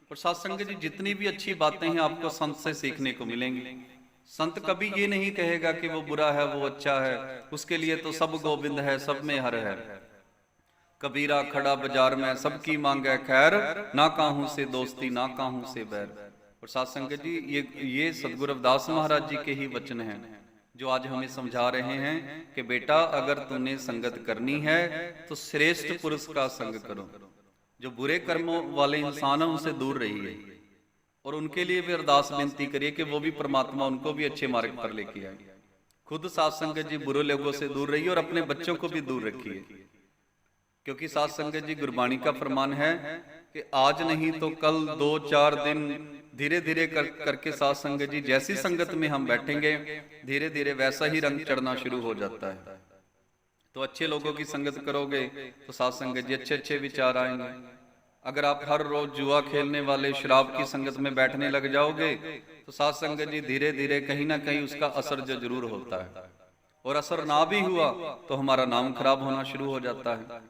और साध संगत जी जितनी भी अच्छी बातें हैं आपको संत से सीखने को मिलेंगी। संत कभी ये नहीं कहेगा कि वो बुरा है वो अच्छा है, उसके लिए तो सब गोविंद है, सब में हर है। कबीरा खड़ा बाजार में सबकी मांगे खैर, ना काहू से दोस्ती ना काहू से बैर। और साध संगत जी ये सतगुरु रविदास महाराज जी के ही वचन हैं जो आज हमें समझा रहे हैं कि बेटा अगर तुमने संगत करनी है तो श्रेष्ठ पुरुष का संग करो। जो बुरे कर्मों वाले इंसान हैं उनसे दूर रहिए और उनके लिए भी अरदास विनती करिए कि वो भी परमात्मा उनको भी अच्छे मार्ग पर लेके आए। खुद साध संगत जी बुरे लोगों से दूर रहिए और अपने बच्चों को भी दूर रखिए। क्योंकि साध संगत जी गुरबाणी का फरमान है कि आज नहीं तो कल 2-4 दिन धीरे धीरे करके साथ संगत जी जैसी संगत में हम बैठेंगे धीरे धीरे वैसा ही रंग चढ़ना शुरू हो जाता है। तो अच्छे लोगों की संगत करोगे तो साथ संगत जी अच्छे अच्छे विचार आएंगे। अगर आप हर रोज जुआ खेलने वाले शराब की संगत में बैठने लग जाओगे तो साथ संगत जी धीरे धीरे कहीं ना कहीं उसका असर जो जरूर होता है, और असर ना भी हुआ तो हमारा नाम खराब होना शुरू हो जाता है।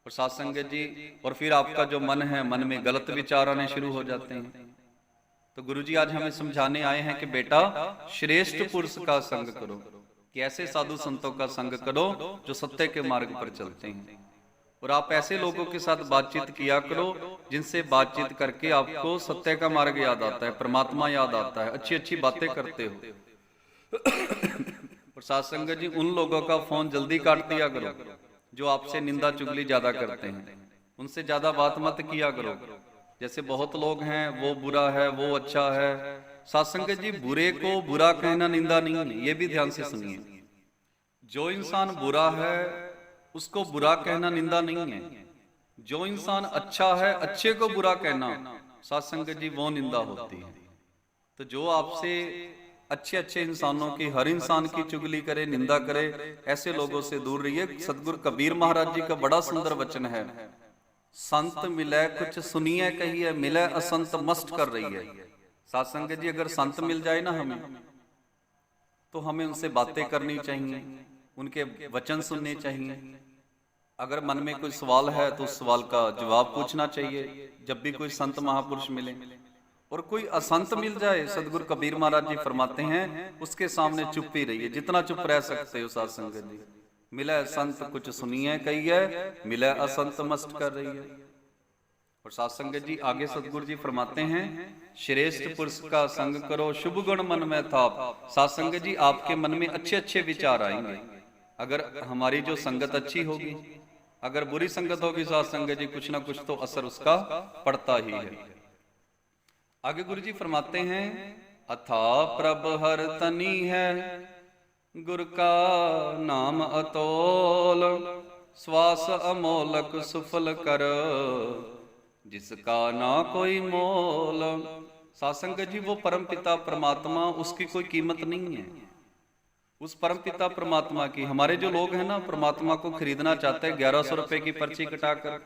और साथ संगत जी और फिर आपका जो मन है, मन में गलत विचार आने शुरू हो जाते हैं। तो गुरुजी आज हमें समझाने आए हैं कि बेटा श्रेष्ठ पुरुष का संग करो, कि ऐसे साधु संतों का संग करो जो सत्य के मार्ग पर चलते हैं। और आप ऐसे लोगों के साथ बातचीत किया करो जिनसे बातचीत करके आपको सत्य का मार्ग याद आता है, परमात्मा याद आता है, अच्छी अच्छी बातें करते हो। और साथ संगत जी उन लोगों का फोन जल्दी काट दिया करो जो आपसे निंदा चुगली ज्यादा करते हैं, उनसे ज्यादा बात मत किया करो। जैसे बहुत लोग हैं वो बुरा है वो अच्छा है। साथ संगत जी बुरे को बुरा कहना निंदा नहीं है, ये भी ध्यान से सुनिए। जो इंसान बुरा है उसको बुरा कहना निंदा नहीं है। जो इंसान अच्छा है अच्छे को बुरा कहना साथ संगत जी वो निंदा होती है। तो जो आपसे अच्छे अच्छे इंसानों की, हर इंसान की चुगली करे, निंदा करे, ऐसे लोगों से दूर रहिए। सतगुरु कबीर महाराज जी का बड़ा सुंदर वचन है, संत मिले कुछ सुनिए कहिए, मिले असंत मस्त कर रही है। साथ संगत जी अगर संत मिल जाए ना हमें तो हमें उनसे बातें करनी चाहिए, उनके वचन सुनने चाहिए। अगर मन में कोई सवाल है तो उस सवाल का जवाब पूछना चाहिए जब भी कोई संत महापुरुष मिले। और कोई असंत मिल जाए, सदगुरु कबीर महाराज जी फरमाते हैं उसके सामने चुप ही रहिए, जितना चुप रह सकते हो। साथ संगत जी मिले संत कुछ सुनिए कहिए, मिले असंत मस्त कर रही है। और साथ संगत जी आगे सदगुरु जी फरमाते हैं श्रेष्ठ पुरुष का संग करो, शुभ गुण मन में थाप। साथ संगत जी आपके मन में अच्छे अच्छे विचार आएंगे अगर हमारी जो संगत अच्छी होगी। अगर बुरी संगत होगी साथ संगत जी कुछ ना कुछ तो असर उसका पड़ता ही है। आगे गुरु जी फरमाते हैं अथा प्रभ हर तनी है, गुर का नाम अतोल, श्वास अमोलक सुफल कर, जिसका ना कोई मोल। साथ संगत जी वो परम पिता परमात्मा, उसकी कोई कीमत नहीं है। उस परम पिता परमात्मा की, हमारे जो लोग हैं ना परमात्मा को खरीदना चाहते हैं 1100 रुपए की पर्ची कटाकर,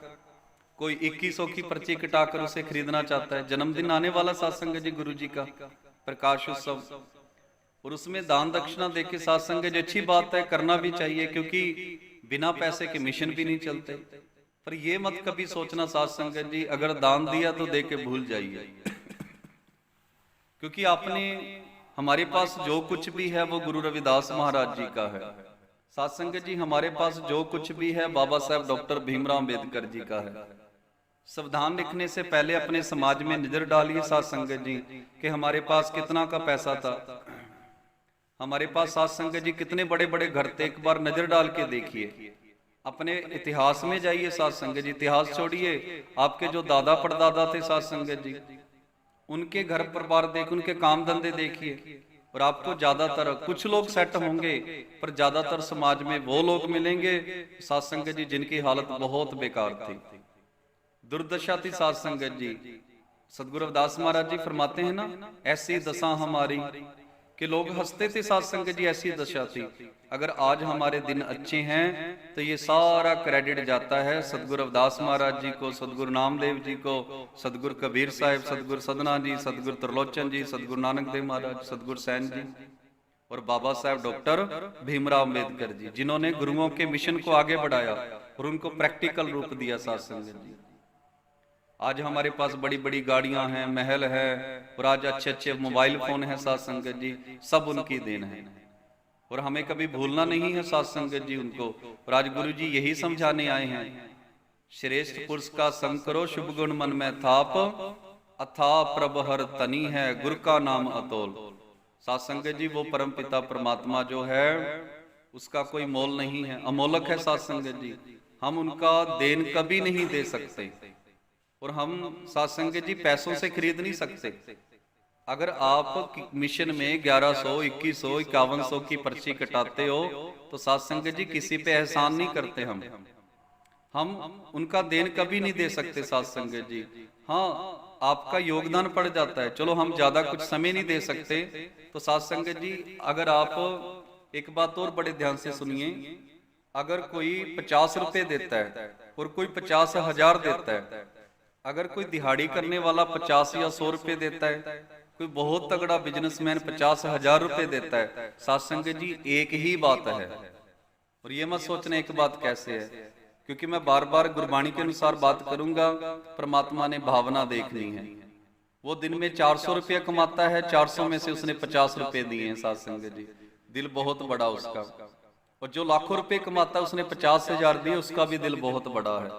कोई 2100 की पर्ची कटाकर उसे खरीदना चाहता है। जन्मदिन आने वाला साथ संगत जी गुरु जी का प्रकाश उत्सव, और उसमें दान दक्षिणा देके साथ संगत जी अच्छी बात है, करना भी चाहिए, क्योंकि बिना पैसे के मिशन भी नहीं चलते। पर ये मत कभी सोचना साथ संगत जी अगर दान दिया तो दे के भूल जाइए, क्योंकि आपने हमारे पास जो कुछ भी है वो गुरु रविदास महाराज जी का है। साथ संगत जी हमारे पास जो कुछ भी है बाबा साहब डॉक्टर भीमराव अंबेडकर जी का है। संविधान लिखने से पहले अपने समाज में नजर डालिए साथ संगत जी कि हमारे पास कितना का पैसा था, हमारे पास साथ संगत जी कितने बड़े बड़े घर थे। एक बार नजर डाल के देखिए, अपने इतिहास में जाइए साथ संगत जी, इतिहास छोड़िए, आपके जो दादा परदादा थे साथ संगत जी उनके घर परिवार देख, उनके काम धंधे देखिए, और आपको ज्यादातर कुछ लोग सेट होंगे पर ज्यादातर समाज में वो लोग मिलेंगे साथ संगत जी जिनकी हालत बहुत बेकार थी, दुर्दशा थी साथ संगत जी। सदगुरु रविदास महाराज जी फरमाते हैं ना ऐसी दशा हमारी कि लोग हंसते थे साथ संगत जी, ऐसी दशा थी। अगर आज हमारे दिन अच्छे हैं तो ये सारा क्रेडिट जाता है सदगुरु रविदास महाराज जी को, सदगुरु नामदेव जी को, सदगुरु कबीर साहिब, सदगुरु सदना जी, सदगुरु त्रिलोचन जी, सदगुरु नानक देव महाराज, सदगुरु सैन जी और बाबा साहब डॉक्टर भीमराव अंबेडकर जी, जिन्होंने गुरुओं के मिशन को आगे बढ़ाया और उनको प्रैक्टिकल रूप दिया साथ संगत जी। आज हमारे पास बड़ी बड़ी गाड़ियां हैं, महल है, और आज अच्छे अच्छे मोबाइल फोन है साथ संगत जी, सब उनकी देन है और हमें कभी भूलना नहीं है साथ संगत जी उनको। और आज गुरु जी यही समझाने आए हैं श्रेष्ठ पुरुष का संग करो, शुभ गुण मन में थाप, अथा प्रभ हर तनी है, गुरु का नाम अतोल। साथ संगत जी वो परम पिता परमात्मा जो है उसका कोई मोल नहीं है, अमोलक है साथ संगत जी, हम उनका देन कभी नहीं दे सकते और हम साथ संगत जी पैसों से खरीद नहीं सकते। अगर आप मिशन में 1100, 2100, 5100 की पर्ची कटाते हो तो साथ संगत जी किसी पे एहसान नहीं करते हम, हम उनका देन कभी नहीं दे सकते साथ संगत जी। हाँ, आपका योगदान पड़ जाता है, चलो हम ज्यादा कुछ समय नहीं दे सकते। तो साथ संगत जी, अगर आप एक बात और बड़े ध्यान से सुनिए, अगर कोई 50 रुपए देता है और कोई 50,000 देता है, अगर कोई दिहाड़ी करने वाला 50 या 100 रुपए देता है, कोई बहुत तगड़ा बिजनेसमैन 50,000 रुपए देता है, साथ संगत जी एक ही बात है। और ये मत सोचना एक बात कैसे है, क्योंकि मैं बार बार गुरबाणी के अनुसार बात करूंगा। परमात्मा ने भावना देखनी है। वो दिन में 400 रुपया कमाता है, 400 में से उसने 50 रुपए दिए हैं साथ संगत जी, दिल बहुत बड़ा उसका। और जो लाखों रुपए कमाता है उसने 50,000 दिए, उसका भी दिल बहुत बड़ा है।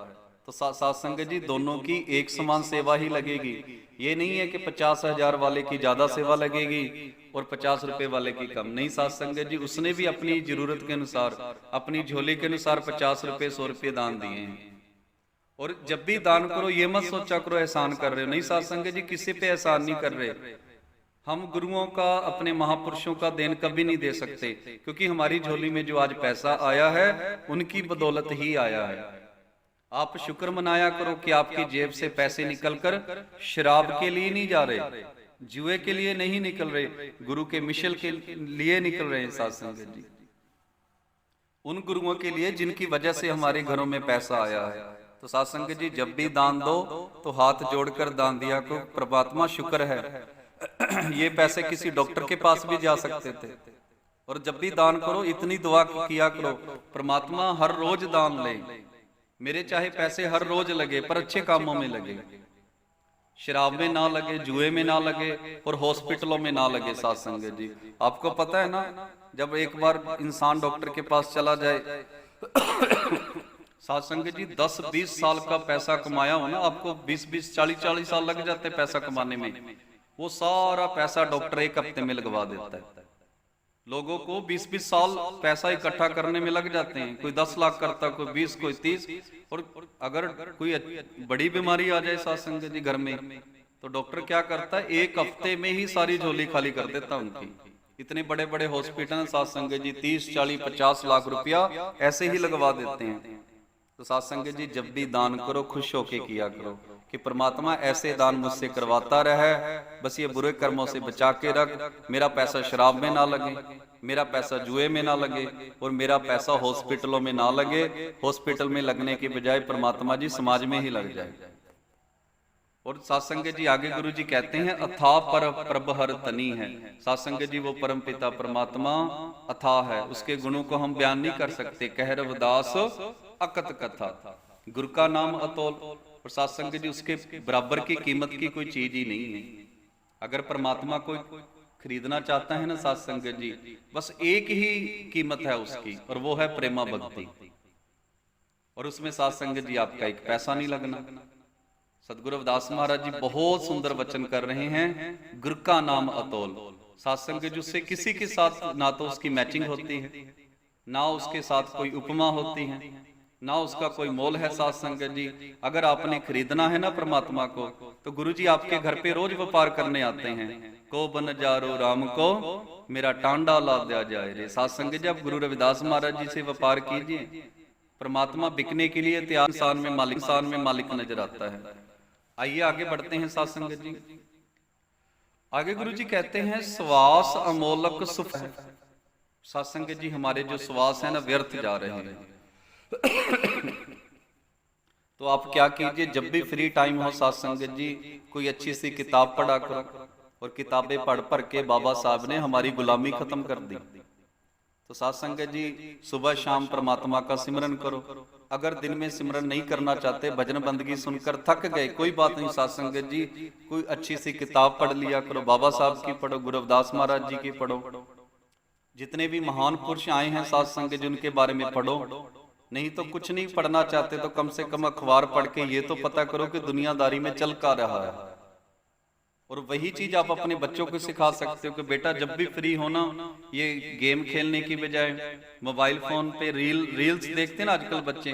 तो साथ संगत जी, दोनों की एक समान सेवा ही लगेगी। ये नहीं है कि 50,000 वाले की ज्यादा सेवा लगेगी और 50 रुपए वाले की कम। नहीं साथ संगत जी, उसने भी अपनी जरूरत के अनुसार, अपनी झोली के अनुसार 50 रुपए 100 रुपए दान दिए हैं। और जब भी दान करो ये मत सोचा करो एहसान कर रहे हो, नहीं साथ संगत जी, किसी पे एहसान नहीं कर रहे। हम गुरुओं का, अपने महापुरुषों का देन कभी नहीं दे सकते, क्योंकि हमारी झोली में जो आज पैसा आया है उनकी बदौलत ही आया है। आप शुक्र मनाया करो कि आपकी जेब से पैसे निकलकर शराब के लिए नहीं जा रहे, जुए के लिए नहीं निकल रहे, गुरु के मिशल के लिए निकल रहे हैं साथ संगत जी। उन गुरुओं के लिए जिनकी वजह से हमारे घरों में पैसा आया है। तो साथ संगत जी, जब भी दान दो तो हाथ जोड़कर दान दिया को, परमात्मा शुक्र है। ये पैसे किसी डॉक्टर के पास भी जा सकते थे। और जब भी दान करो इतनी दुआ किया करो, परमात्मा हर रोज दान ले, मेरे चाहे पैसे हर रोज लगे पर अच्छे कामों में लगे, शराब में ना लगे, जुए में ना लगे और हॉस्पिटलों में ना लगे। साथ संगत जी, आपको पता है ना, जब एक बार इंसान डॉक्टर के पास चला जाए साथ संगत जी, 10-20 साल का पैसा कमाया हो ना, आपको 20-20 40-40 साल लग जाते हैं पैसा कमाने में, वो सारा पैसा डॉक्टर एक हफ्ते में लगवा देता है। लोगों को 20-20 साल पैसा इकट्ठा करने में लग जाते हैं, कोई 10 लाख करता, कोई 20, कोई 30। और अगर कोई बड़ी बीमारी आ जाए साथ संगत जी घर में, तो डॉक्टर क्या करता है, एक हफ्ते में ही सारी झोली खाली कर देता उनकी। इतने बड़े बड़े हॉस्पिटल साथ संगत जी 30-40-50 लाख रुपया ऐसे ही लगवा देते हैं। तो साथ संगत जी, जब भी दान करो खुश होके किया करो कि परमात्मा ऐसे दान मुझसे करवाता रहे, बस ये बुरे कर्मों से बचा के रख, मेरा पैसा शराब में ना लगे, मेरा पैसा जुए में ना लगे और मेरा पैसा हॉस्पिटलों में ना लगे। हॉस्पिटल में लगने के बजाय परमात्मा जी समाज में ही लग जाए। और साथ संगत जी, आगे गुरु जी कहते हैं, अथा पर प्रभहर तनी है। साथ संगत जी, वो परम पिता परमात्मा अथाह है, उसके गुणों को हम बयान नहीं कर सकते। कह रविदास अकत कथा, गुरु का नाम अतोल। और साथ संगत जी, उसके बराबर की कीमत की कोई चीज ही नहीं है। अगर परमात्मा को खरीदना चाहता है ना साथ संगत जी, बस एक ही कीमत है उसकी, और वो है प्रेमा भक्ति। और उसमें साथ संगत जी आपका एक पैसा नहीं लगना। सदगुरु रविदास महाराज जी बहुत सुंदर वचन कर रहे हैं, गुरु का नाम अतोल। साथ संगत जी, उससे किसी के साथ ना तो उसकी मैचिंग होती है, ना उसके साथ कोई उपमा होती है, ना उसका कोई मोल है। साथ संगत जी, अगर आपने खरीदना है ना परमात्मा को, तो गुरु जी आपके घर पे रोज व्यापार करने आते हैं। को बन जारो राम को मेरा टांडा ला दिया जाए रे। साथ संगत जी, आप गुरु रविदास महाराज जी से व्यापार कीजिए, परमात्मा बिकने के लिए तैयार, इंसान में मालिक नजर आता है। आइए आगे बढ़ते हैं साथ संगत जी। आगे गुरु जी कहते हैं, श्वास अमोलक सुख है। साथ संगत जी, हमारे जो श्वास है ना व्यर्थ जा रहे हैं। तो आप क्या कीजिए, जब भी फ्री टाइम हो साथ संगत जी, कोई अच्छी सी किताब पढ़ा करो। और किताबें पढ़ के बाबा साहब ने हमारी गुलामी खत्म कर दी। तो साथ संगत जी, सुबह शाम परमात्मा का सिमरन करो। अगर दिन में सिमरन नहीं करना चाहते, भजन बंदगी सुनकर थक गए, कोई बात नहीं साथ संगत जी, कोई अच्छी सी किताब पढ़ लिया करो। बाबा साहब की पढ़ो, गुरु रविदास महाराज जी की पढ़ो, जितने भी महान पुरुष आए हैं साथ संगत जी, उनके बारे में पढ़ो। नहीं तो कुछ नहीं पढ़ना चाहते तो कम से कम अखबार पढ़ के ये तो पता करो कि दुनियादारी में चल क्या रहा है। और वही चीज आप अपने बच्चों को सिखा सकते हो कि बेटा, जब भी फ्री हो ना, ये गेम खेलने की बजाय मोबाइल फोन पे रील्स देखते हैं ना आजकल बच्चे,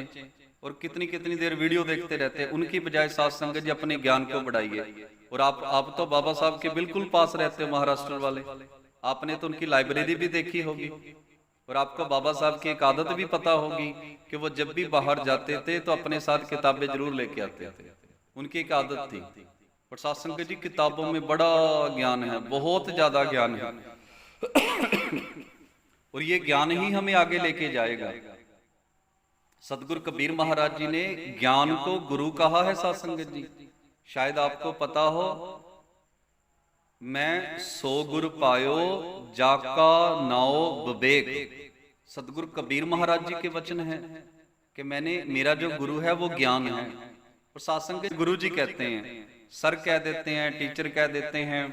और कितनी कितनी देर वीडियो देखते रहते हैं, उनकी बजाय साथ संगत जी अपने ज्ञान को बढ़ाइए। और आप तो बाबा साहब के बिल्कुल पास रहते हो, महाराष्ट्र वाले, आपने तो उनकी लाइब्रेरी भी देखी होगी। और आपको बाबा साहब की एक आदत भी पता होगी कि वो जब भी बाहर जाते थे तो अपने साथ किताबें जरूर लेके आते थे। उनकी एक आदत थी। और सत्संग जी किताबों में बड़ा ज्ञान है, बहुत ज्यादा ज्ञान है, और ये ज्ञान ही हमें आगे लेके जाएगा। सतगुरु कबीर महाराज जी ने ज्ञान को गुरु कहा है सत्संग जी। शायद आपको पता हो, मैं सो गुरु पायो जाका नाओ विवेक। सतगुरु कबीर महाराज जी के वचन है कि मेरा जो गुरु है वो ज्ञान है। और सत्संग के गुरु जी कहते हैं, सर कह देते हैं, टीचर कह देते हैं,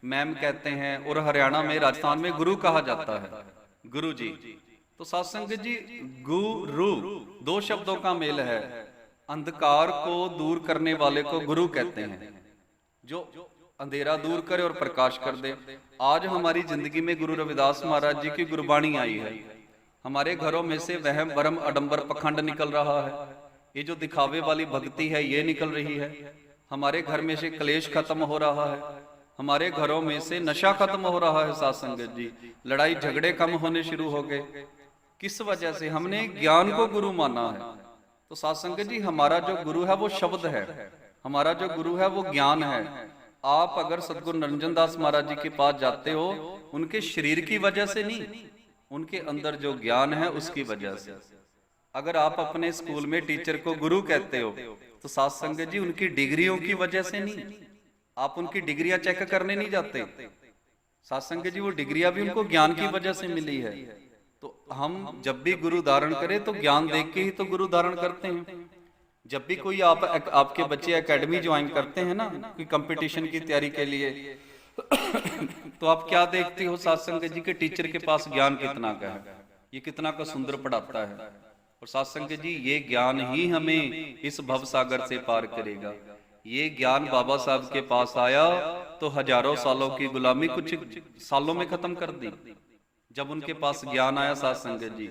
मैम कहते हैं, और हरियाणा में राजस्थान में गुरु कहा जाता है, गुरु जी। तो सत्संग जी गुरु दो शब्दों का मेल है। अंधकार को दूर करने वाले को गुरु कहते हैं, जो अंधेरा दूर करे और प्रकाश कर दे। आज हमारी जिंदगी में गुरु रविदास महाराज जी की गुरबाणी आई है। हमारे घरों में से वहम भरम आडंबर पखंड निकल रहा है, ये जो दिखावे वाली भक्ति है ये निकल रही है। हमारे घर में से क्लेश खत्म हो रहा है, हमारे घरों में से नशा खत्म हो रहा है सत्संग जी। लड़ाई झगड़े कम होने शुरू हो गए। किस वजह से? हमने ज्ञान को गुरु माना है। तो सत्संग जी हमारा जो गुरु है वो शब्द है, हमारा जो गुरु है वो ज्ञान है। आप अगर सतगुरु निरंजन दास महाराज जी के पास जाते हो, उनके शरीर की वजह से नहीं, उनके अंदर जो ज्ञान है उसकी वजह से। अगर आप अपने स्कूल में टीचर को गुरु कहते हो तो सत्संग जी उनकी डिग्रियों की वजह से नहीं, आप उनकी डिग्रियां चेक करने नहीं जाते। सत्संग जी वो डिग्रियां भी उनको ज्ञान की वजह से मिली है। तो हम जब भी गुरु धारण करें तो ज्ञान देख के ही तो गुरु धारण करते हैं। जब भी कोई आपके बच्चे एकेडमी ज्वाइन करते हैं ना, कोई कंपटीशन की तैयारी के लिए, तो आप क्या देखते हो सत्संग जी के टीचर के पास ज्ञान कितना का है, ये कितना का सुंदर पढ़ाता है। और सत्संग जी ये ज्ञान ही हमें इस भव सागर से पार करेगा। ये ज्ञान बाबा साहब के पास आया तो हजारों सालों की गुलामी कुछ सालों में खत्म कर दी, जब उनके पास ज्ञान आया सत्संग जी।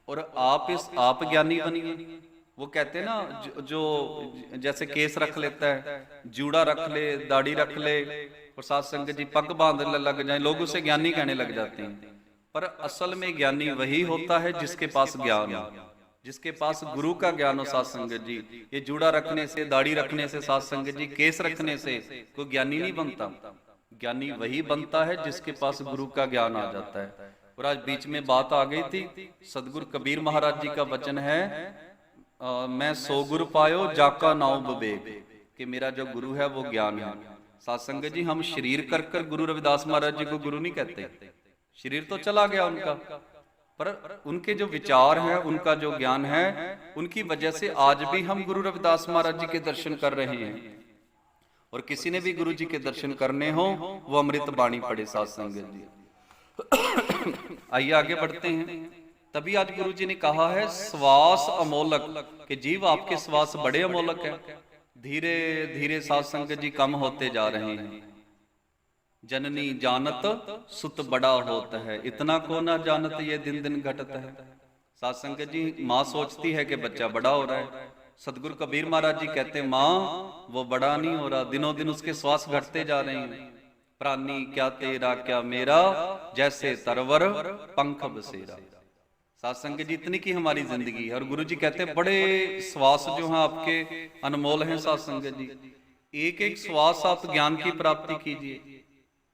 और आप ज्ञानी बनिए। वो कहते हैं ना, जो जैसे केस रख लेता है, जूड़ा रख ले, दाढ़ी रख ले, और सत्संग जी पग बांधने लग जाए, लोग उसे ज्ञानी कहने लग जाते हैं। पर असल में ज्ञानी वही होता है जिसके पास ज्ञान हो, जिसके पास गुरु का ज्ञान हो। सत्संग जी ये जूड़ा रखने से, दाढ़ी रखने से, सत्संग जी केस रखने से कोई ज्ञानी नहीं बनता। ज्ञानी वही बनता है जिसके पास गुरु का ज्ञान आ जाता है। और आज बीच में बात आ गई थी, सतगुरु कबीर महाराज जी का वचन है, मैं सो गुरु पायो जाका नाउ विवेक, कि मेरा जो गुरु है वो ज्ञान है। सत्संग जी हम शरीर कर कर गुरु रविदास महाराज जी को गुरु नहीं कहते, शरीर तो चला गया उनका, पर उनके जो विचार है, उनका जो ज्ञान है, उनकी वजह से आज भी हम गुरु रविदास महाराज जी के दर्शन कर रहे हैं। और किसी ने भी गुरु जी के दर्शन करने हो वो अमृत बाणी पढ़े सत्संग जी। आइए आगे बढ़ते हैं। तभी आज गुरु जी ने कहा है श्वास अमोलक, कि जीव आपके श्वास बड़े अमोलक है। धीरे धीरे सत्संग जी कम होते जा रहे हैं। जननी जानत सुत बड़ा होता है, इतना को ना जानत ये दिन दिन घटत है। सत्संग जी माँ सोचती है कि बच्चा बड़ा हो रहा है। सतगुरु कबीर महाराज जी कहते हैं माँ वो बड़ा नहीं हो रहा, दिनों दिन उसके श्वास घटते जा रहे हैं। प्राणी क्या तेरा क्या मेरा, जैसे तरवर पंख बसेरा। सत्संग जी इतनी की हमारी जिंदगी है। और गुरु जी कहते हैं बड़े श्वास जो हैं आपके अनमोल हैं सत्संग जी। एक एक श्वास आप ज्ञान की प्राप्ति कीजिए।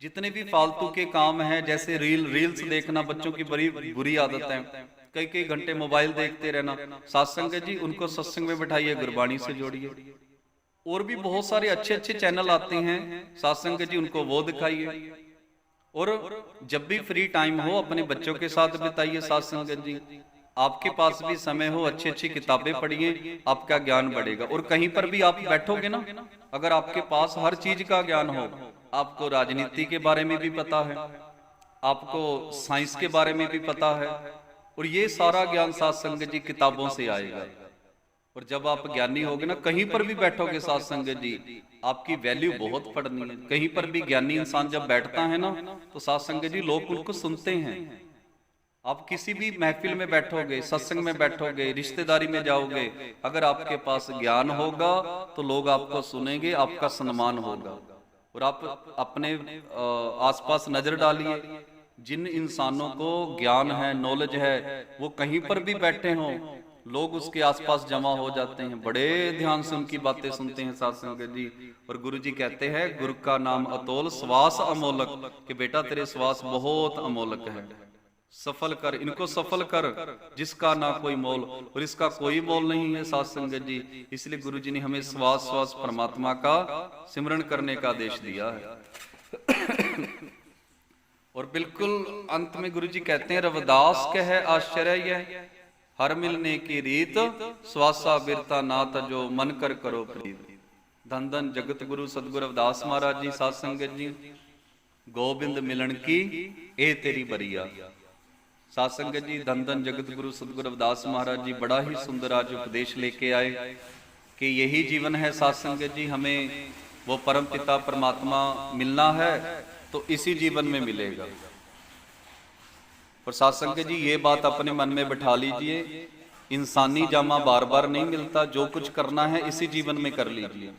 जितने भी फालतू के काम हैं, जैसे रील्स देखना, बच्चों की बड़ी बुरी आदत है, कई कई घंटे मोबाइल देखते रहना, सत्संग जी उनको सत्संग में बैठाइए, गुरबाणी से जोड़िए। और भी बहुत सारे अच्छे अच्छे चैनल आते हैं सत्संग जी, उनको वो दिखाइए। और जब भी फ्री टाइम हो अपने बच्चों के साथ बिताइए सत्संग जी। आपके पास भी समय हो, अच्छी अच्छी किताबें पढ़िए, आपका ज्ञान बढ़ेगा। और कहीं पर भी आप बैठोगे ना, अगर आपके पास हर चीज का ज्ञान हो, आपको राजनीति के बारे में भी पता है, आपको साइंस के बारे में भी पता है, और ये सारा ज्ञान सत्संग जी किताबों से आएगा। और जब आप ज्ञानी होगे ना, कहीं पर भी बैठोगे सत्संग जी, आपकी वैल्यू बहुत पड़नी है। कहीं पर भी ज्ञानी इंसान जब बैठता है ना, तो सत्संग जी लोग उनको सुनते हैं। आप किसी भी महफिल में बैठोगे, सत्संग में बैठोगे, रिश्तेदारी में जाओगे, अगर आपके पास ज्ञान होगा तो लोग आपको सुनेंगे, आपका सम्मान होगा। और आप अपने आसपास नजर डालिए, जिन इंसानों को ज्ञान है, नॉलेज है, वो कहीं पर भी बैठे हों, लोग उसके आसपास जमा हो जाते हैं, बड़े ध्यान से उनकी बातें सुनते हैं साध संगत जी। और गुरु जी कहते हैं गुरु का नाम अतोल, श्वास अमोलक, कि बेटा तेरे श्वास बहुत अमोलक है, सफल कर, इनको सफल कर, जिसका ना कोई मोल, और इसका कोई मोल नहीं है साध संगत जी। इसलिए गुरु जी ने हमें श्वास श्वास परमात्मा का सिमरन करने का आदेश दिया है। और बिल्कुल अंत में गुरु जी कहते हैं रविदास कहे आश्चर्य यह, हर मिलने की रीत, श्वासा बिरता नाथ जो मन कर करो प्रीत। धन धन जगत गुरु सतगुरु रविदास महाराज जी साध संगत जी, गोबिंद मिलन की ए तेरी बरिया। साध संगत जी धन धन जगत गुरु सतगुरु रविदास महाराज जी बड़ा ही सुंदर आज उपदेश लेके आए कि यही जीवन है साध संगत जी, हमें वो परम पिता परमात्मा मिलना है तो इसी जीवन में मिलेगा। और साध संगत जी ये बात अपने मन में बिठा लीजिए, इंसानी जामा बार बार नहीं मिलता, जो कुछ करना है इसी जीवन में कर लीजिए।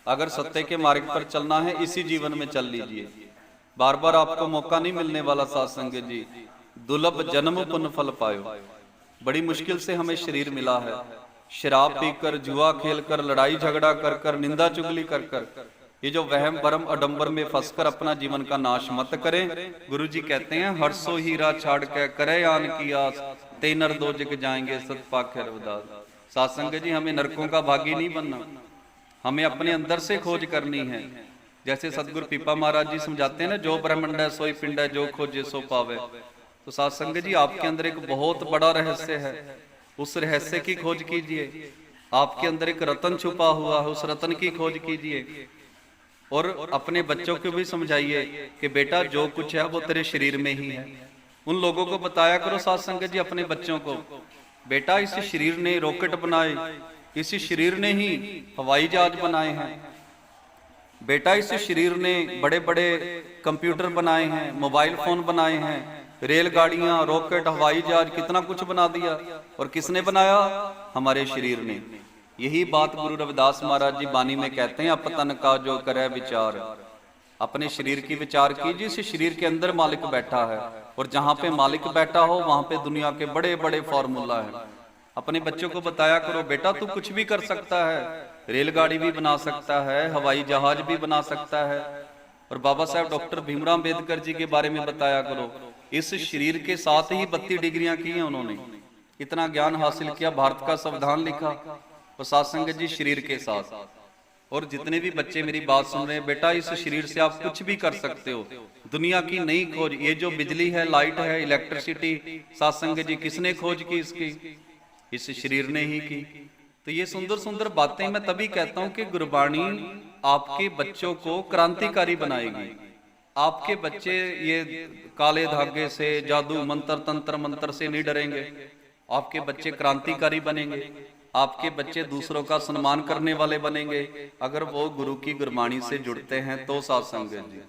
अगर सत्य के मार्ग पर चलना है इसी जीवन में चल लीजिए, बार बार आपको मौका नहीं मिलने वाला साध संगत जी। दुर्लभ जन्म पुण्य फल पायो, बड़ी मुश्किल से हमें शरीर मिला है, शराब पीकर, जुआ खेलकर, लड़ाई झगड़ा कर कर, निंदा चुगली कर कर, ये जो वहम भरम अडंबर में फंसकर अपना जीवन का नाश मत करें। गुरु जी कहते हैं हर्षो हीरा छाड़ के करे आन की आस, ते नर दो जग जाएंगे सत पाखे रविदास। साध संगत जी हमें नरकों का भागी नहीं बनना, हमें अपने अंदर से खोज करनी है। जैसे सतगुरु पीपा महाराज जी समझाते हैं ना, जो ब्रह्मंड है सोई पिंड है, जो खोजे सो पावे। तो साध संगत जी आपके अंदर एक बहुत बड़ा रहस्य है, उस रहस्य की खोज कीजिए। आपके अंदर एक रतन छुपा हुआ है, उस रतन की खोज कीजिए। और अपने बच्चों को भी समझाइए कि बेटा जो कुछ है वो तेरे शरीर में ही है। उन लोगों को बताया करो साध संगत जी अपने बच्चों को, बेटा इस शरीर ने रॉकेट बनाए, इसी शरीर ने ही हवाई जहाज बनाए हैं, बेटा इस शरीर ने बड़े बड़े कंप्यूटर बनाए हैं, मोबाइल फोन बनाए हैं, रेलगाड़ियां, रॉकेट, हवाई जहाज, कितना कुछ बना दिया। और किसने बनाया? हमारे शरीर ने। यही बात गुरु रविदास महाराज जी बानी में कहते हैं, अपतन का जो करे विचार, अपने शरीर की विचार कीजिए। इस शरीर के अंदर मालिक बैठा है, और जहां पे मालिक बैठा हो वहां पे दुनिया के बड़े बड़े फॉर्मूला है। अपने बच्चों को बताया करो, बेटा तू कुछ भी कर सकता है, रेलगाड़ी भी बना सकता है, हवाई जहाज भी बना सकता है। और बाबा साहब डॉक्टर भीमराव अंबेडकर जी के बारे में बताया करो, इस शरीर के साथ ही 32 डिग्रियां की हैं उन्होंने, इतना ज्ञान हासिल किया, भारत का संविधान लिखा। और साध संगत जी शरीर के साथ, और जितने भी बच्चे मेरी बात सुन रहे हैं, बेटा इस शरीर से आप कुछ भी कर सकते हो। दुनिया की नई खोज, ये जो बिजली है, लाइट है, इलेक्ट्रिसिटी, साध संगत जी किसने खोज की इसकी? इस शरीर ने ही की। तो ये सुंदर सुंदर बातें मैं तभी कहता हूं कि गुरबाणी आपके बच्चों को क्रांतिकारी बनाएगी। आपके बच्चे ये काले धागे से, जादू मंत्र, तंत्र मंत्र से नहीं डरेंगे। आपके बच्चे क्रांतिकारी बनेंगे, आपके बच्चे दूसरों का सम्मान करने वाले बनेंगे, अगर वो गुरु की गुरबाणी से जुड़ते हैं तो साध संगत जी।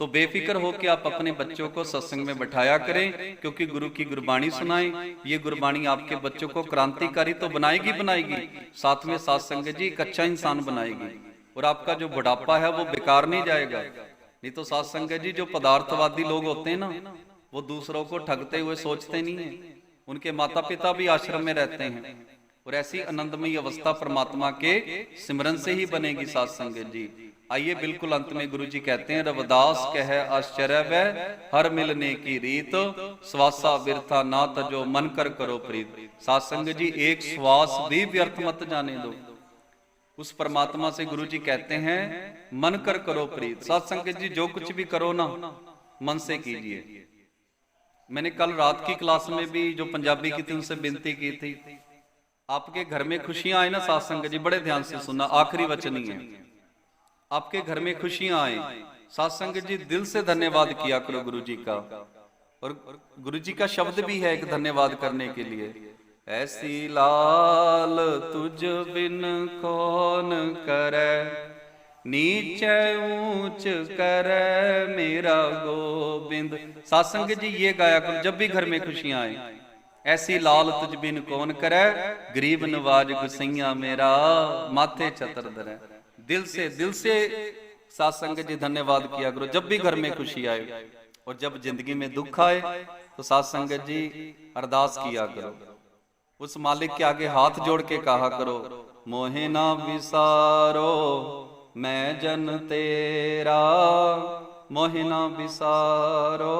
तो बेफिक्र हो कि आप अपने बच्चों को सत्संग में बैठाया करें, क्योंकि गुरु की गुरबाणी सुनाएं। ये गुरबाणी आपके बच्चों को क्रांतिकारी तो बनाएगी बनाएगी, साथ में साध संगत जी एक अच्छा इंसान बनाएगी। और आपका जो बुढ़ापा है वो बेकार नहीं जाएगा। नहीं तो साध संगत जी जो पदार्थवादी लोग होते हैं ना, वो दूसरों को ठगते हुए सोचते नहीं है। उनके माता पिता भी आश्रम में रहते हैं, और ऐसी आनंदमयी अवस्था परमात्मा के सिमरन से ही बनेगी साध संगत जी। आइए बिल्कुल अंत में गुरु जी कहते हैं, रविदास कहे आश्चर्य वह, हर मिलने की रीत, श्वासा बिरथा ना तजो मन कर करो प्रीत। साध संगत जी एक श्वास भी व्यर्थ मत जाने दो। उस परमात्मा से गुरु जी कहते हैं मन कर करो प्रीत। साध संगत जी जो कुछ भी करो ना, मन से कीजिए। मैंने कल रात की क्लास में भी जो पंजाबी की थी उनसे विनती की थी, आपके घर में खुशियां आए ना साध संगत जी, बड़े ध्यान से सुनना, आखिरी वचन ही है। आपके घर में खुशियां आए, साध संगत जी दिल से धन्यवाद किया करो गुरु जी का। और गुरु जी का शब्द भी है एक धन्यवाद करने के लिए, ऐसी लाल तुझ बिन कौन करे, नीचे ऊंच करे मेरा गोविंद। साध संगत जी ये गाया करो जब भी घर में खुशियां आए, ऐसी लाल तुझ बिन कौन करे, गरीब नवाज गुसैया मेरा माथे छतर धरे। दिल से साथ संगत जी धन्यवाद किया करो। जब भी घर में खुशी आए और जब जिंदगी में दुख आए तो साथ संगत जी अरदास किया करो, उस मालिक के आगे हाथ जोड़ के कहा करो, मोहे ना विसारो मैं जन तेरा, मोहे ना विसारो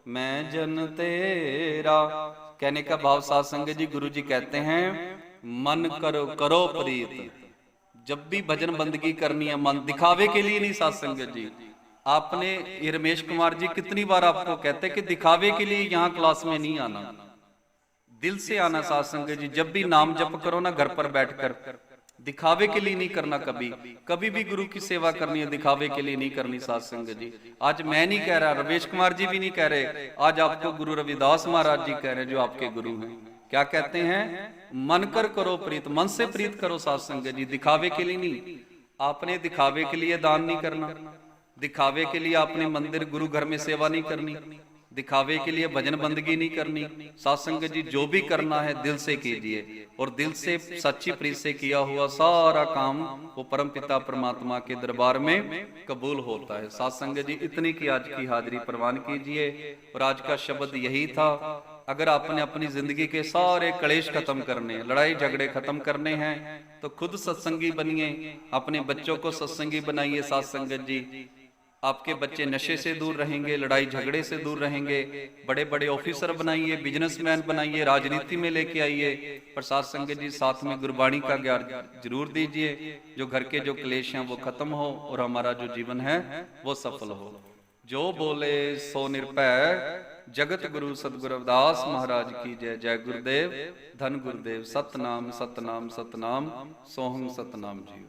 मैं जन तेरा। कहने का भाव साथ संगत जी, गुरु जी कहते हैं मन करो करो प्रीत। जब भी भजन बंदगी करनी है मन दिखावे के लिए नहीं। साथ संगत जी आपने ये रमेश कुमार जी कितनी बार आपको कहते हैं कि दिखावे के लिए यहाँ क्लास में नहीं आना, दिल से आना। साथ संगत जी जब भी नाम जप करो ना घर पर बैठकर, दिखावे के लिए नहीं करना। कभी कभी भी गुरु की सेवा करनी है दिखावे के लिए नहीं करनी। साथ संगत जी आज मैं नहीं कह रहा, रमेश कुमार जी भी नहीं कह रहे, आज आपको गुरु रविदास महाराज जी कह रहे हैं जो आपके गुरु हैं। क्या कहते हैं? मन कर करो प्रीत, मन से प्रीत करो। साथ संगत जी दिखावे के लिए नहीं। आपने दिखावे के लिए दान नहीं करना, दिखावे के लिए आपने मंदिर गुरु घर में सेवा नहीं करनी, दिखावे के लिए भजन बंदगी नहीं करनी। साथ संगत जी जो भी करना है दिल से कीजिए, और दिल से सच्ची प्रीत से किया हुआ सारा काम वो परम पिता परमात्मा के दरबार में कबूल होता है। साथ संगत जी इतनी की आज की हाजिरी प्रवान कीजिए। और आज का शब्द यही था, अगर आपने अपनी जिंदगी के सारे क्लेश खत्म करने, लड़ाई झगड़े खत्म करने हैं तो खुद सत्संगी बनिए, अपने बच्चों को सत्संगी बनाइए। साथ संगत जी आपके बच्चे नशे से दूर रहेंगे, लड़ाई झगड़े से दूर रहेंगे, बड़े बड़े ऑफिसर बनाइए, बिजनेसमैन बनाइए, राजनीति में लेके आइए। पर साथ संगत जी साथ में गुरबाणी का ज्ञान जरूर दीजिए, जो घर के जो क्लेश हैं वो खत्म हो और हमारा जो जीवन है वो सफल हो। जो बोले सो निर्भय, जगत गुरु सतगुरु रविदास महाराज की जय। जय गुरुदेव, धन गुरुदेव, सतनाम सतनाम सतनाम, सोहम सतनाम जी।